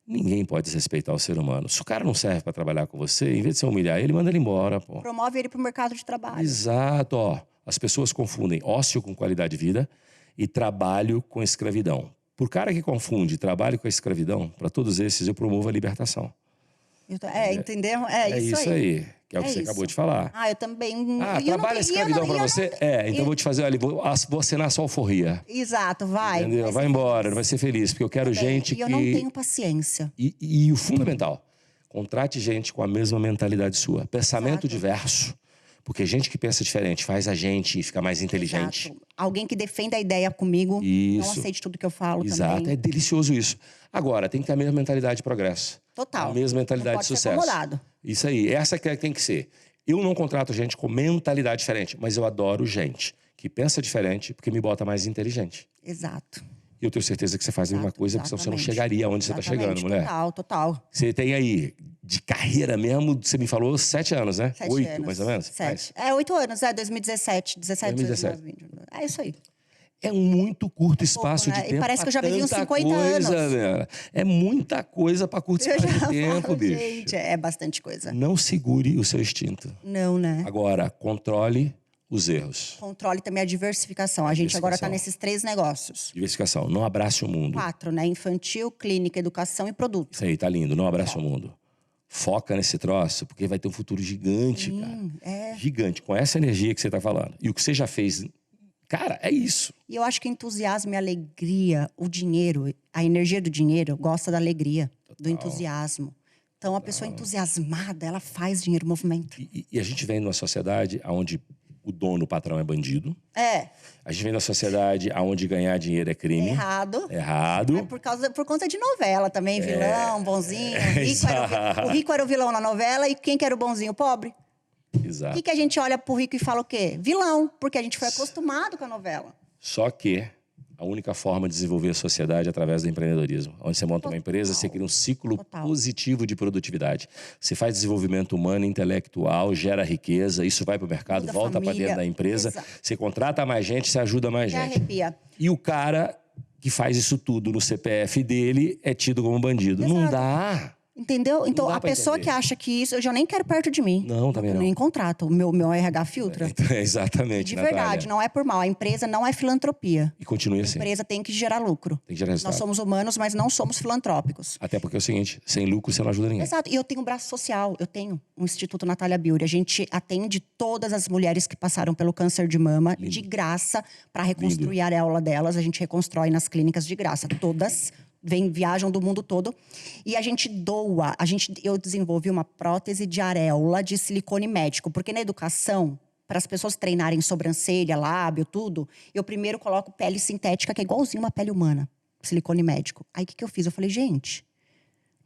Ninguém pode desrespeitar o ser humano. Se o cara não serve pra trabalhar com você, em vez de você humilhar ele, manda ele embora, pô. Promove ele pro mercado de trabalho. Exato, ó. As pessoas confundem ócio com qualidade de vida e trabalho com escravidão. Por cara que confunde trabalho com a escravidão, para todos esses eu promovo a libertação. Entendeu? É isso aí. Que é o que você acabou de falar. Eu também. Trabalha a escravidão pra você? Então eu vou te fazer, olha, vou assinar sua alforria. Exato, vai. Entendeu? Vai embora, não vai ser feliz, porque eu quero gente que... E eu não tenho paciência. E o fundamental, contrate gente com a mesma mentalidade sua. Pensamento diverso. Porque gente que pensa diferente faz a gente ficar mais inteligente. Exato. Alguém que defenda a ideia comigo, não aceite tudo que eu falo também. É delicioso isso. Agora, tem que ter a mesma mentalidade de progresso. Total. A mesma mentalidade de sucesso. Isso aí, essa que tem que ser. Eu não contrato gente com mentalidade diferente, mas eu adoro gente que pensa diferente porque me bota mais inteligente. Exato. E eu tenho certeza que você faz a mesma coisa, porque senão você não chegaria onde você está chegando, mulher. Total. Você tem aí, de carreira mesmo, você me falou 7 anos, né? 8 anos. Mais ou menos? 7. 8 anos, 2017. 2020. É isso aí. É muito curto espaço de tempo. E parece que eu já vivi uns 50 anos. Velho. É muita coisa para curto espaço de tempo, bicho. Gente, é bastante coisa. Não segure o seu instinto. Não, né? Agora, controle os erros. Controle também a diversificação. A gente agora tá nesses 3 negócios. Diversificação. Não abrace o mundo. 4, né? Infantil, clínica, educação e produto. Isso aí, tá lindo. Não abrace o mundo. Foca nesse troço, porque vai ter um futuro gigante, cara. Gigante, com essa energia que você tá falando. E o que você já fez... Cara, é isso. E eu acho que entusiasmo e alegria, o dinheiro, a energia do dinheiro gosta da alegria, do entusiasmo. Então, a pessoa entusiasmada, ela faz dinheiro, movimento. E a gente vem numa sociedade onde o dono, o patrão é bandido. A gente vem numa sociedade onde ganhar dinheiro é crime. Errado. É por conta de novela também, vilão, bonzinho. O rico era o vilão na novela e quem que era o bonzinho? O pobre. Exato. O que a gente olha pro rico e fala o quê? Vilão, porque a gente foi acostumado com a novela. Só que a única forma de desenvolver a sociedade é através do empreendedorismo. Onde você monta uma empresa, você cria um ciclo positivo de produtividade. Você faz desenvolvimento humano, intelectual, gera riqueza, isso vai pro mercado, volta para dentro da empresa. Você contrata mais gente, você ajuda mais gente. Arrepia. E o cara que faz isso tudo no CPF dele é tido como bandido. Exato. Não dá. Entendeu? Então, a pessoa que acha que isso, eu já nem quero perto de mim. Não, também não. Nem contrato. O meu RH filtra. Exatamente, De verdade, Natália. não é por mal. A empresa não é filantropia. E continue assim. A empresa tem que gerar lucro. Tem que gerar resultado. Nós somos humanos, mas não somos filantrópicos. Até porque é o seguinte, sem lucro você não ajuda ninguém. Exato. E eu tenho um braço social. Eu tenho um Instituto Natália Beauty. A gente atende todas as mulheres que passaram pelo câncer de mama de graça para reconstruir a areola delas. A gente reconstrói nas clínicas de graça. Todas. Viajam do mundo todo. E a gente doa. Eu desenvolvi uma prótese de areola de silicone médico. Porque na educação, para as pessoas treinarem sobrancelha, lábio, tudo, eu primeiro coloco pele sintética, que é igualzinho uma pele humana. Silicone médico. Aí o que eu fiz? Eu falei, gente,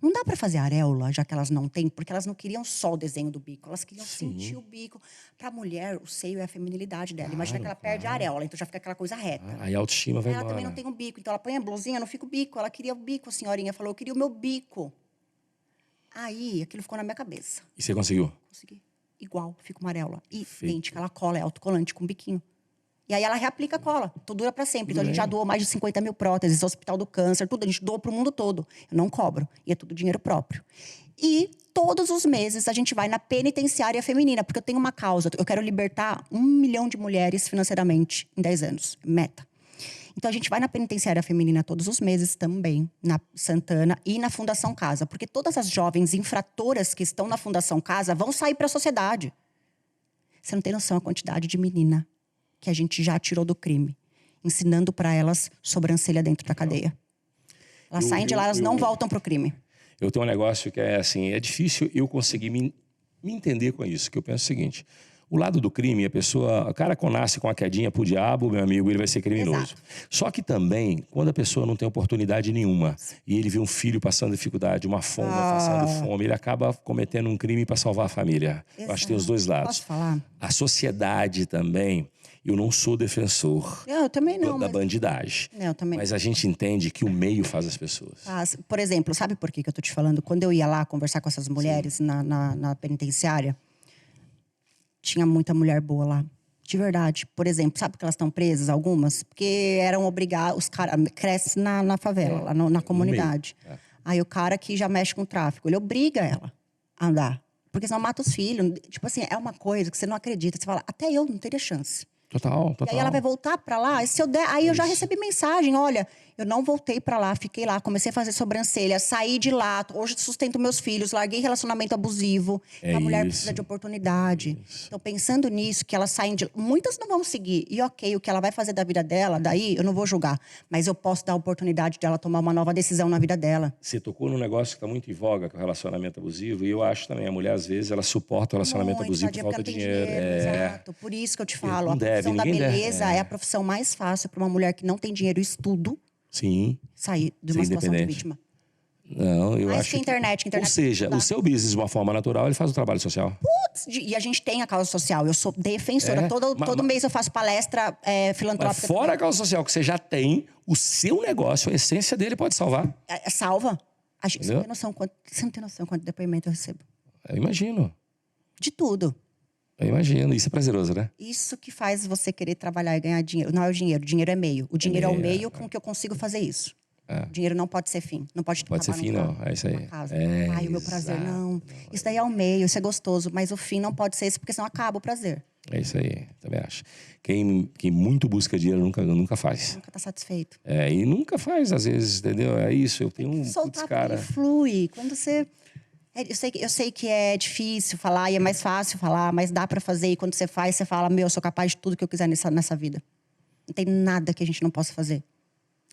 não dá para fazer areola, já que elas não têm, porque elas não queriam só o desenho do bico, elas queriam sentir o bico. Para a mulher, o seio é a feminilidade dela. Imagina que ela perde a areola, então já fica aquela coisa reta. Aí a autoestima vai ela embora. também não tem um bico, então ela põe a blusinha, não fica o bico. Ela queria o bico, a senhorinha falou, eu queria o meu bico. Aí, aquilo ficou na minha cabeça. E você conseguiu? Consegui. Igual, fica uma areola. Idêntica, ela cola, é autocolante com biquinho. E aí ela reaplica a cola, tudo dura pra sempre. Então a gente já doou mais de 50 mil próteses, Hospital do Câncer, tudo. A gente doa pro mundo todo. Eu não cobro. E é tudo dinheiro próprio. E todos os meses a gente vai na penitenciária feminina, porque eu tenho uma causa. Eu quero libertar 1 milhão de mulheres financeiramente em 10 anos. Meta. Então, a gente vai na penitenciária feminina todos os meses também, na Santana e na Fundação Casa. Porque todas as jovens infratoras que estão na Fundação Casa vão sair para a sociedade. Você não tem noção a quantidade de menina que a gente já tirou do crime. Ensinando para elas sobrancelha dentro da cadeia. Elas saem de lá, elas não voltam pro crime. Eu tenho um negócio que é assim, é difícil eu conseguir me entender com isso. Que eu penso o seguinte... O lado do crime, o cara nasce com a quedinha pro diabo, meu amigo, ele vai ser criminoso. Exato. Só que também, quando a pessoa não tem oportunidade nenhuma, e ele vê um filho passando dificuldade, uma fome, passando fome, ele acaba cometendo um crime para salvar a família. Exato. Eu acho que tem os dois lados. Posso falar? A sociedade também, eu não sou defensor Eu também não. da bandidagem. Eu também. Mas a gente entende que o meio faz as pessoas. Por exemplo, sabe por que eu tô te falando? Quando eu ia lá conversar com essas mulheres na penitenciária, tinha muita mulher boa lá. De verdade. Por exemplo, sabe que elas estão presas, algumas? Porque eram obrigadas... Os caras crescem na favela, lá na comunidade. Aí o cara que já mexe com o tráfico, ele obriga ela a andar. Porque senão mata os filhos. Tipo assim, é uma coisa que você não acredita. Você fala, até eu não teria chance. Total. E aí ela vai voltar pra lá. E se eu der, aí eu já recebi mensagem. Olha, eu não voltei pra lá, fiquei lá, comecei a fazer sobrancelha, saí de lá. Hoje sustento meus filhos, larguei relacionamento abusivo. A mulher precisa de oportunidade. Então, pensando nisso, que elas saem de... Muitas não vão seguir. E ok, o que ela vai fazer da vida dela, daí eu não vou julgar. Mas eu posso dar a oportunidade dela tomar uma nova decisão na vida dela. Você tocou num negócio que está muito em voga, que é o relacionamento abusivo. E eu acho também, a mulher, às vezes, ela suporta o relacionamento abusivo por falta de dinheiro. Exato. Por isso que eu te falo. Não deve, A profissão da beleza deve. é a profissão mais fácil para uma mulher que não tem dinheiro e estudo Sim. sair de uma situação de vítima. Não, eu Mais acho que a internet. Ou seja, o seu business, de uma forma natural, ele faz o trabalho social. Putz, e a gente tem a causa social. Eu sou defensora. Todo mês eu faço palestra filantrópica. Mas fora a causa social que você já tem, o seu negócio, a essência dele pode salvar. Salva. Você não tem noção quanto depoimento eu recebo. Eu imagino. De tudo. Eu imagino. Isso é prazeroso, né? Isso que faz você querer trabalhar e ganhar dinheiro. Não é o dinheiro é meio. O dinheiro é o meio com que eu consigo fazer isso. O dinheiro não pode ser fim. Não pode ser fim, não. É isso aí. Ai, o meu prazer, não. Isso daí é o meio, isso é gostoso. Mas o fim não pode ser esse, porque senão acaba o prazer. É isso aí, também acho. Quem muito busca dinheiro nunca faz. Nunca tá satisfeito. E nunca faz, às vezes, entendeu? É isso, eu tenho soltar cara... porque flui. Quando você... Eu sei que é difícil falar e é mais fácil falar, mas dá pra fazer. E quando você faz, você fala, eu sou capaz de tudo que eu quiser nessa vida. Não tem nada que a gente não possa fazer.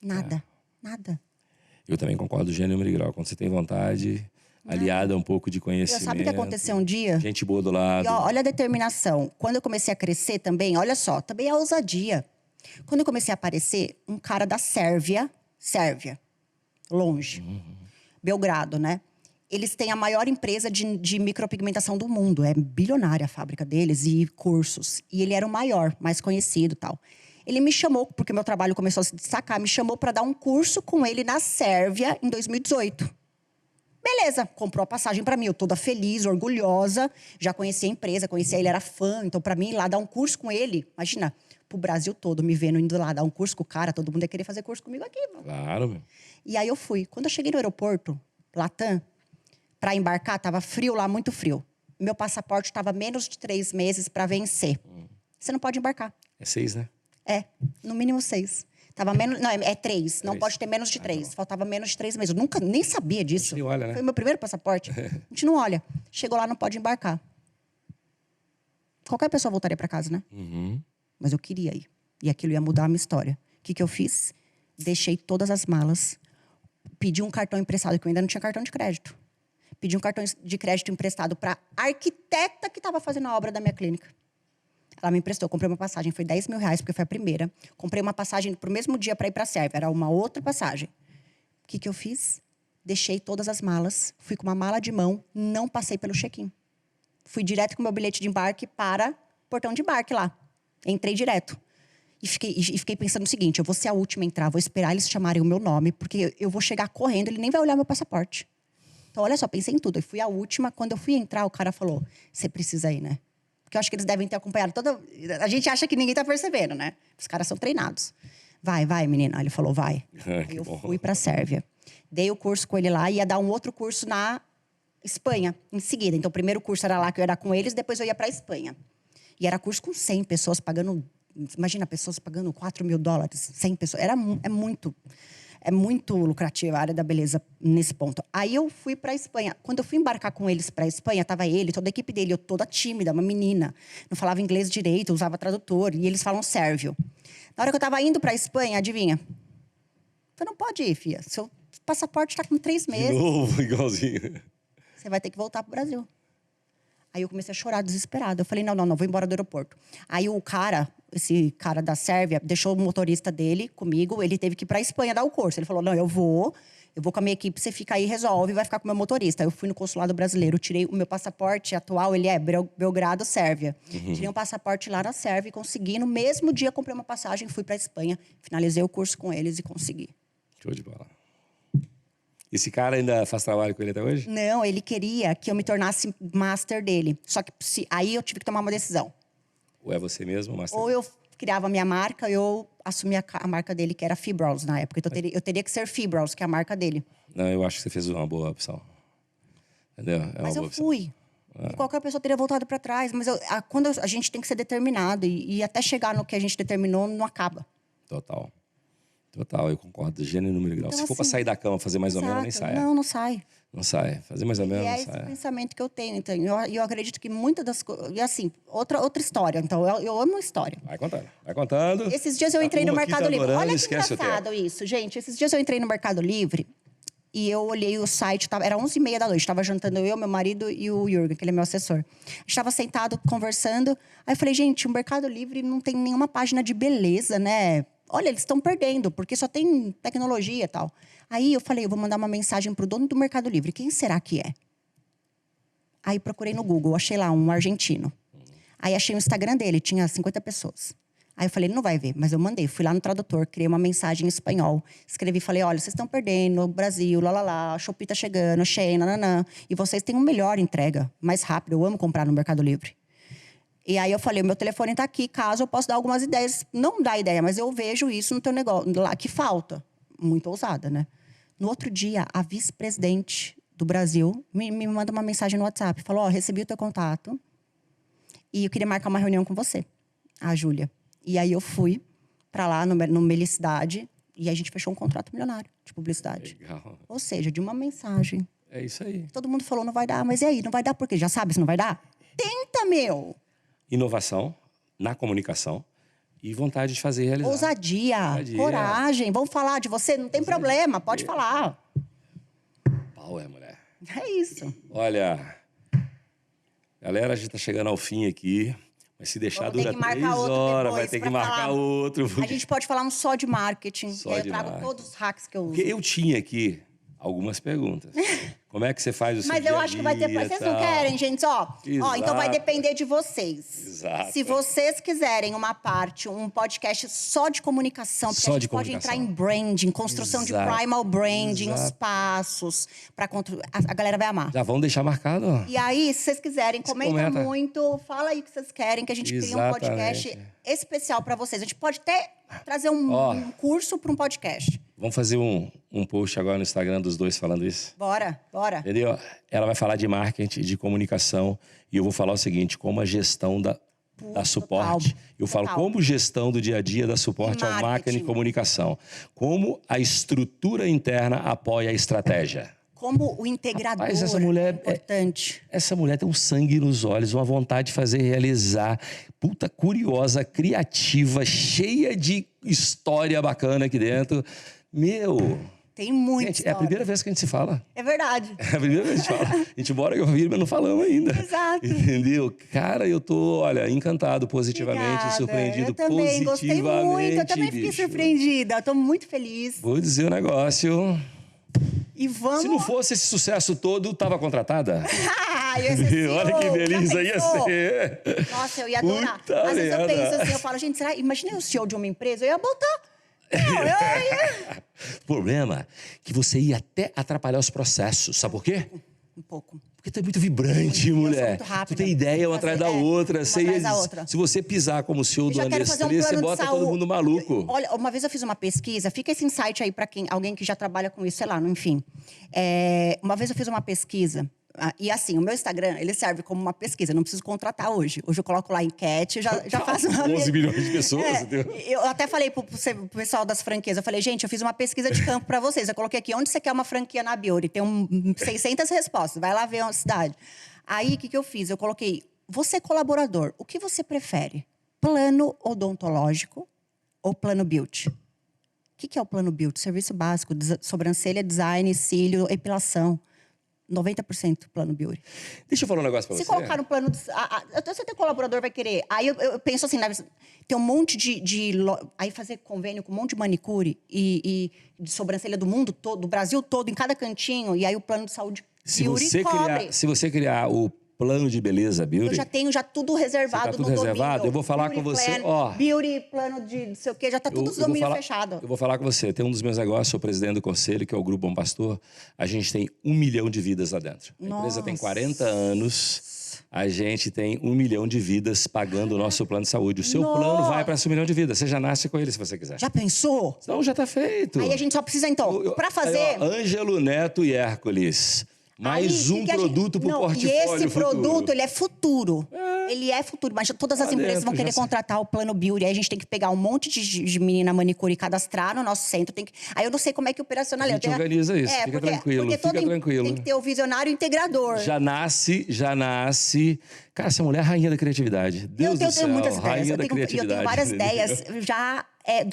Nada. Nada. Eu também concordo, gênero e grau. Quando você tem vontade, aliada a um pouco de conhecimento. Sabe o que aconteceu um dia? Gente boa do lado. E, olha a determinação. Quando eu comecei a crescer também, olha só, também a ousadia. Quando eu comecei a aparecer, um cara da Sérvia, longe, Belgrado, né? Eles têm a maior empresa de micropigmentação do mundo. É bilionária a fábrica deles e cursos. E ele era o maior, mais conhecido e tal. Ele me chamou, porque meu trabalho começou a se destacar, me chamou para dar um curso com ele na Sérvia em 2018. Beleza, comprou a passagem para mim, eu toda feliz, orgulhosa. Já conhecia a empresa, conhecia ele, era fã. Então, para mim, ir lá dar um curso com ele, imagina, pro Brasil todo, me vendo indo lá dar um curso com o cara, todo mundo ia querer fazer curso comigo aqui. Mano. Claro, meu. E aí eu fui. Quando eu cheguei no aeroporto, Latam, para embarcar, tava frio lá, muito frio. Meu passaporte tava menos de 3 meses para vencer. Você não pode embarcar. É 6, né? No mínimo 6. Tava menos, não, é 3. Não pode ter menos de 3. Faltava menos de 3 meses. Eu nunca nem sabia disso. A gente olha, né? Foi o meu primeiro passaporte. A gente não olha. Chegou lá, não pode embarcar. Qualquer pessoa voltaria para casa, né? Mas eu queria ir. E aquilo ia mudar a minha história. O que eu fiz? Deixei todas as malas. Pedi um cartão emprestado, que eu ainda não tinha cartão de crédito. Pedi um cartão de crédito emprestado para arquiteta que estava fazendo a obra da minha clínica. Ela me emprestou, comprei uma passagem, foi R$10 mil, porque foi a primeira. Comprei uma passagem pro mesmo dia para ir para a Sérvia, era uma outra passagem. O que eu fiz? Deixei todas as malas, fui com uma mala de mão, não passei pelo check-in. Fui direto com meu bilhete de embarque para o portão de embarque lá. Entrei direto. E fiquei pensando o seguinte, eu vou ser a última a entrar, vou esperar eles chamarem o meu nome, porque eu vou chegar correndo, ele nem vai olhar meu passaporte. Então, olha só, pensei em tudo. Eu fui a última, quando eu fui entrar, o cara falou, você precisa ir, né? Porque eu acho que eles devem ter acompanhado toda... A gente acha que ninguém tá percebendo, né? Os caras são treinados. Vai, menina. Ele falou, vai. Eu fui pra Sérvia. Dei o curso com ele lá e ia dar um outro curso na Espanha, em seguida. Então, o primeiro curso era lá, que eu era com eles, depois eu ia pra Espanha. E era curso com 100 pessoas, pagando Imagina pessoas pagando $4.000, 100 pessoas. É muito lucrativa a área da beleza nesse ponto. Aí eu fui para a Espanha. Quando eu fui embarcar com eles para a Espanha, tava ele, toda a equipe dele, eu toda tímida, uma menina. Não falava inglês direito, usava tradutor. E eles falam sérvio. Na hora que eu tava indo para a Espanha, adivinha? Você não pode ir, filha. Seu passaporte tá com 3 meses. De novo, igualzinho. Você vai ter que voltar pro Brasil. Aí eu comecei a chorar desesperada. Eu falei, não, vou embora do aeroporto. Aí esse cara da Sérvia, deixou o motorista dele comigo. Ele teve que ir pra Espanha dar o curso. Ele falou, não, eu vou com a minha equipe, você fica aí, resolve, vai ficar com o meu motorista. Aí eu fui no consulado brasileiro, tirei o meu passaporte atual, ele é Belgrado, Sérvia. Tirei um passaporte lá na Sérvia e consegui. No mesmo dia, comprei uma passagem, fui pra Espanha. Finalizei o curso com eles e consegui. Show de bola. Esse cara ainda faz trabalho com ele até hoje? Não, ele queria que eu me tornasse master dele. Só que aí eu tive que tomar uma decisão. Ou é você mesmo, master? Ou eu criava a minha marca, ou eu assumia a marca dele, que era Fibrows na época. Então eu teria que ser Fibrows, que é a marca dele. Não, eu acho que você fez uma boa opção. Entendeu? Mas eu fui. E qualquer pessoa teria voltado para trás. Mas quando a gente tem que ser determinado. E até chegar no que a gente determinou, não acaba. Total, eu concordo. Gênero, número e grau. Então, Se for para sair da cama, fazer mais ou menos, nem sai. Não sai. Não sai. Fazer mais ou menos, E é não esse sai. pensamento que eu tenho. Então, eu acredito que muitas das coisas... E assim, outra história. Então, eu amo história. Vai contando. Esses dias eu entrei no Mercado Livre. Olha que esquece engraçado isso, gente. Esses dias eu entrei no Mercado Livre e eu olhei o site, era 11h30 da noite. Estava jantando eu, meu marido e o Jürgen, que ele é meu assessor. A gente estava sentado, conversando. Aí eu falei, gente, o Mercado Livre não tem nenhuma página de beleza, né? Olha, eles estão perdendo, porque só tem tecnologia e tal. Aí eu falei, eu vou mandar uma mensagem pro dono do Mercado Livre. Quem será que é? Aí procurei no Google, achei lá um argentino. Aí achei o Instagram dele, tinha 50 pessoas. Aí eu falei, ele não vai ver, mas eu mandei. Fui lá no tradutor, criei uma mensagem em espanhol. Escrevi, falei, olha, vocês estão perdendo, o Brasil, a Shopee tá chegando, Shein, nananã. E vocês têm uma melhor entrega, mais rápido. Eu amo comprar no Mercado Livre. E aí eu falei, o meu telefone tá aqui, caso eu possa dar algumas ideias. Não dá ideia, mas eu vejo isso no teu negócio, lá que falta. Muito ousada, né? No outro dia, a vice-presidente do Brasil me manda uma mensagem no WhatsApp. Falou, recebi o teu contato e eu queria marcar uma reunião com você, a Júlia. E aí eu fui pra lá, no Melicidade, e a gente fechou um contrato milionário de publicidade. Legal. Ou seja, de uma mensagem. É isso aí. Todo mundo falou, não vai dar, mas e aí? Não vai dar por quê? Já sabe se não vai dar? Tenta, meu! Inovação na comunicação e vontade de fazer e realizar. Ousadia, coragem. Vamos falar de você? Não tem problema, pode falar. Power, mulher. É isso. Olha, galera, a gente tá chegando ao fim aqui. Mas se deixar dura 3 horas, vai ter que marcar outro. A gente pode falar só de marketing. Só e aí eu de trago marketing. todos os hacks que eu uso. Porque eu tinha aqui algumas perguntas. Como é que você faz o seu Mas dia eu a acho que vai ter... dia, Vocês tal? não querem, gente? Ó, então vai Exato. depender de vocês. Exato. Se vocês quiserem um podcast só de comunicação, porque Só a gente de pode comunicação. entrar em branding, construção Exato. de primal branding, os Exato. passos. A galera vai amar. Já vão deixar marcado, ó. E aí, se vocês quiserem, comenta muito. Fala aí o que vocês querem, que a gente cria um podcast Exatamente. especial para vocês. A gente pode até trazer um curso para um podcast. Vamos fazer um post agora no Instagram dos dois falando isso? Bora. Entendeu? Ela vai falar de marketing, de comunicação. E eu vou falar o seguinte, como a gestão da suporte. Eu falo como gestão do dia a dia da suporte ao marketing e comunicação. Como a estrutura interna apoia a estratégia. Como o integrador. Rapaz, essa mulher é importante. Essa mulher tem um sangue nos olhos, uma vontade de fazer realizar. Puta curiosa, criativa, cheia de história bacana aqui dentro. Meu... Tem muito. Gente, é a primeira vez que a gente se fala. É verdade. É a primeira vez que a gente fala. A gente mora em Joinville, mas não falamos ainda. Exato. Entendeu? Cara, eu tô, olha, encantado positivamente, Obrigada. surpreendido eu também, positivamente. Gostei muito. Eu também fiquei bicho. surpreendida. Eu tô muito feliz. Vou dizer um negócio. E vamos... Se não fosse esse sucesso todo, tava contratada? Olha que delícia ia ser. Nossa, eu ia adorar. Puta Às vezes eu merda. penso assim, eu falo, gente, imagina eu CEO de uma empresa, eu ia botar... Não, eu ia... O problema é que você ia até atrapalhar os processos. Sabe por quê? Um pouco. Porque tu é muito vibrante, sou mulher. muito rápida. Tu tem ideia uma atrás da outra. Uma atrás da outra. Se você pisar como CEO do quero fazer um Nestlé, você plano de bota saúde. todo mundo maluco. Olha, uma vez eu fiz uma pesquisa, fica esse insight aí para alguém que já trabalha com isso, sei lá, enfim. Uma vez eu fiz uma pesquisa, E assim, o meu Instagram, ele serve como uma pesquisa. Eu não preciso contratar hoje. Hoje eu coloco lá enquete, já faço uma... 11 milhões de pessoas. Eu até falei pro pessoal das franquias, eu falei, gente, eu fiz uma pesquisa de campo pra vocês. Eu coloquei aqui, onde você quer uma franquia na Beauty? Tem 600 respostas, vai lá ver a cidade. Aí, o que eu fiz? Eu coloquei, você colaborador, o que você prefere? Plano odontológico ou plano beauty? O que é o plano beauty? Serviço básico, sobrancelha, design, cílio, epilação. 90% plano beauty. Deixa eu falar um negócio pra você. Se colocar no plano... Você tem colaborador, vai querer. Aí eu penso assim, tem um monte aí fazer convênio com um monte de manicure e de sobrancelha do mundo todo, do Brasil todo, em cada cantinho. E aí o plano de saúde beauty cobre. Se você criar o plano de beleza beauty... Eu já tenho tudo reservado tudo no reservado? domínio. Eu vou falar beauty com você, plan, beauty, plano de não sei o quê, já tá tudo no domínio fechado. Eu vou falar com você. Tem um dos meus negócios, sou presidente do conselho, que é o Grupo Bom Pastor. A gente tem 1 milhão de vidas lá dentro. A empresa tem 40 anos. A gente tem 1 milhão de vidas pagando o nosso plano de saúde. O seu plano vai para esse 1 milhão de vidas. Você já nasce com ele, se você quiser. Já pensou? Então, já tá feito. Aí a gente só precisa, então, para fazer... Aí, Ângelo, Neto e Hércules. Mais um produto pro portfólio E esse futuro. produto, ele é futuro. Ele é futuro. Mas todas as empresas vão querer contratar o plano beauty. Aí a gente tem que pegar um monte de menina manicure e cadastrar no nosso centro. Aí eu não sei como é que operacionaliza. A gente organiza isso. Fica tranquilo. Fica tranquilo. Tem que ter o visionário integrador. Já nasce... Cara, essa mulher é a rainha da criatividade. Deus do céu. Eu tenho muitas ideias. Rainha da criatividade. Eu tenho várias ideias já...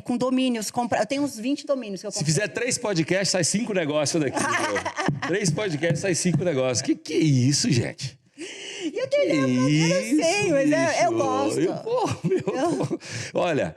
com domínios. Eu tenho uns 20 domínios que eu comprei. Se fizer 3 podcasts, sai 5 negócios daqui. 3 podcasts, sai 5 negócios. Que é isso, gente? Eu sei, mas eu gosto. Olha,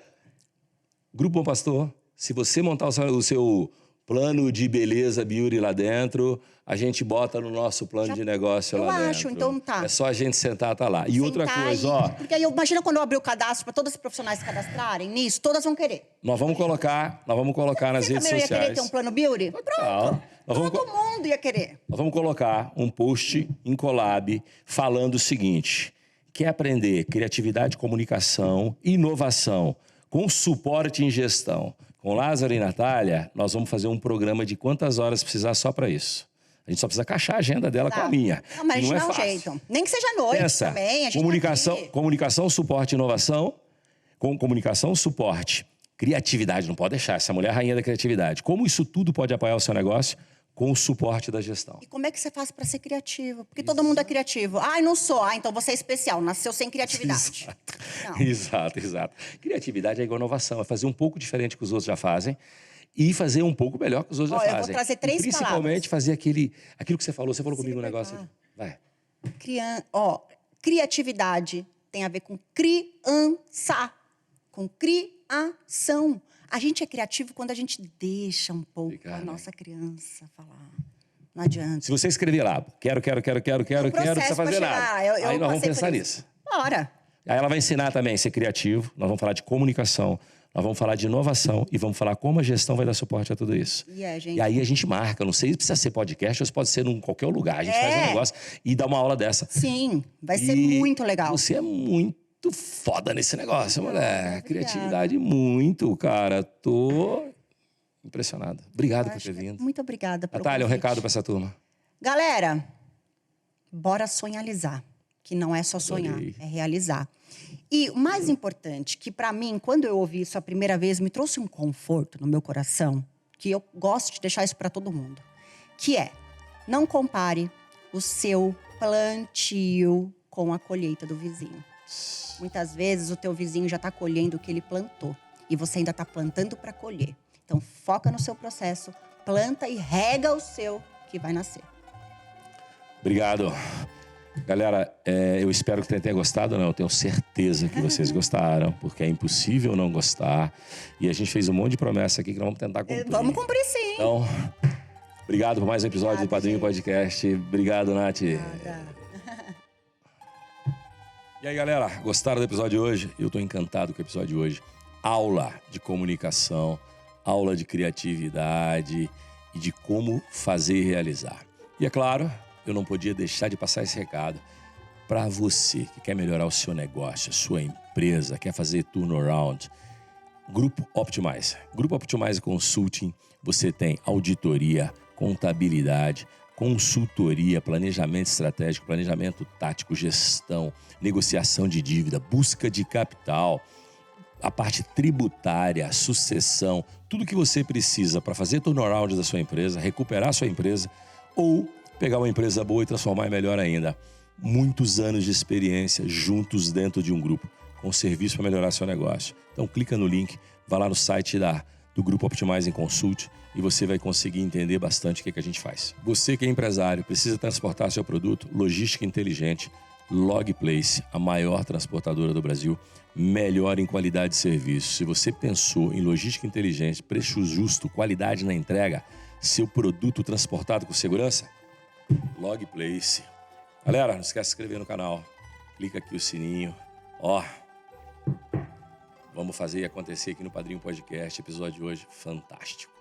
Grupo Bom Pastor, se você montar o seu plano de beleza beauty lá dentro, a gente bota no nosso plano de negócio lá dentro. Eu acho, então tá. É só a gente sentar, tá lá. E outra coisa, ó... Porque aí, imagina quando eu abrir o cadastro para todos os profissionais se cadastrarem nisso, todas vão querer. Nós vamos colocar nas redes sociais. Você também ia querer ter um plano beauty? Pronto. Todo mundo ia querer. Nós vamos colocar um post em collab falando o seguinte: quer aprender criatividade, comunicação, inovação, com suporte em gestão, com Lázaro e Natália, nós vamos fazer um programa de quantas horas precisar só para isso. A gente só precisa encaixar a agenda dela com a minha. Não, mas não é dá um fácil. jeito. Nem que seja noite também. A gente comunicação, suporte e inovação. Comunicação, suporte, criatividade. Não pode deixar. Essa mulher é a rainha da criatividade. Como isso tudo pode apoiar o seu negócio? Com o suporte da gestão. E como é que você faz para ser criativo? Porque todo mundo é criativo. Não sou. Então você é especial. Nasceu sem criatividade. Exato. Criatividade é igual inovação. É fazer um pouco diferente que os outros já fazem e fazer um pouco melhor que os outros já fazem. Eu vou trazer 3 palavras. Principalmente fazer aquilo que você falou. Você falou comigo um negócio. Vai. Criatividade tem a ver com criança. Com criação. A gente é criativo quando a gente deixa um pouco a nossa criança falar. Não adianta. Se você escrever lá, quero, não precisa fazer nada. Aí nós vamos pensar nisso. Bora. Aí ela vai ensinar também a ser criativo, nós vamos falar de comunicação, nós vamos falar de inovação e vamos falar como a gestão vai dar suporte a tudo isso. E aí a gente marca, não sei se precisa ser podcast ou se pode ser em qualquer lugar. A gente faz um negócio e dá uma aula dessa. Sim, vai ser muito legal. Você é muito foda nesse negócio, mulher. Criatividade muito, cara. Tô impressionado. Obrigado por ter vindo. Muito obrigada pelo Natália, um recado pra essa turma. Galera, bora sonhalizar. Que não é só sonhar, é realizar. E o mais importante, que pra mim, quando eu ouvi isso a primeira vez, me trouxe um conforto no meu coração, que eu gosto de deixar isso pra todo mundo, que é, não compare o seu plantio com a colheita do vizinho. Muitas vezes o teu vizinho já está colhendo o que ele plantou e você ainda está plantando para colher. Então foca no seu processo, planta e rega o seu que vai nascer. Obrigado. Galera, eu espero que tenham gostado, eu tenho certeza que vocês gostaram, porque é impossível não gostar. E a gente fez um monte de promessa aqui que nós vamos tentar cumprir. Vamos cumprir sim. Então, obrigado por mais um episódio do Padrinho Podcast. Obrigado, Nath. Obrigada. E aí, galera, gostaram do episódio de hoje? Eu tô encantado com o episódio de hoje. Aula de comunicação, aula de criatividade e de como fazer e realizar. E é claro, eu não podia deixar de passar esse recado para você que quer melhorar o seu negócio, a sua empresa, quer fazer turnaround. Grupo Optimize. Grupo Optimize Consulting, você tem auditoria, contabilidade, consultoria, planejamento estratégico, planejamento tático, gestão, negociação de dívida, busca de capital, a parte tributária, sucessão, tudo que você precisa para fazer turnaround da sua empresa, recuperar a sua empresa ou pegar uma empresa boa e transformar em melhor ainda. Muitos anos de experiência juntos dentro de um grupo, com serviço para melhorar seu negócio. Então clica no link, vá lá no site do Grupo Optimizing Consult e você vai conseguir entender bastante o que a gente faz. Você que é empresário, precisa transportar seu produto, logística inteligente, Logplace, a maior transportadora do Brasil, melhor em qualidade de serviço. Se você pensou em logística inteligente, preço justo, qualidade na entrega, seu produto transportado com segurança, Logplace. Galera, não esquece de se inscrever no canal, clica aqui o sininho, vamos fazer acontecer aqui no Padrinho Podcast, episódio de hoje fantástico.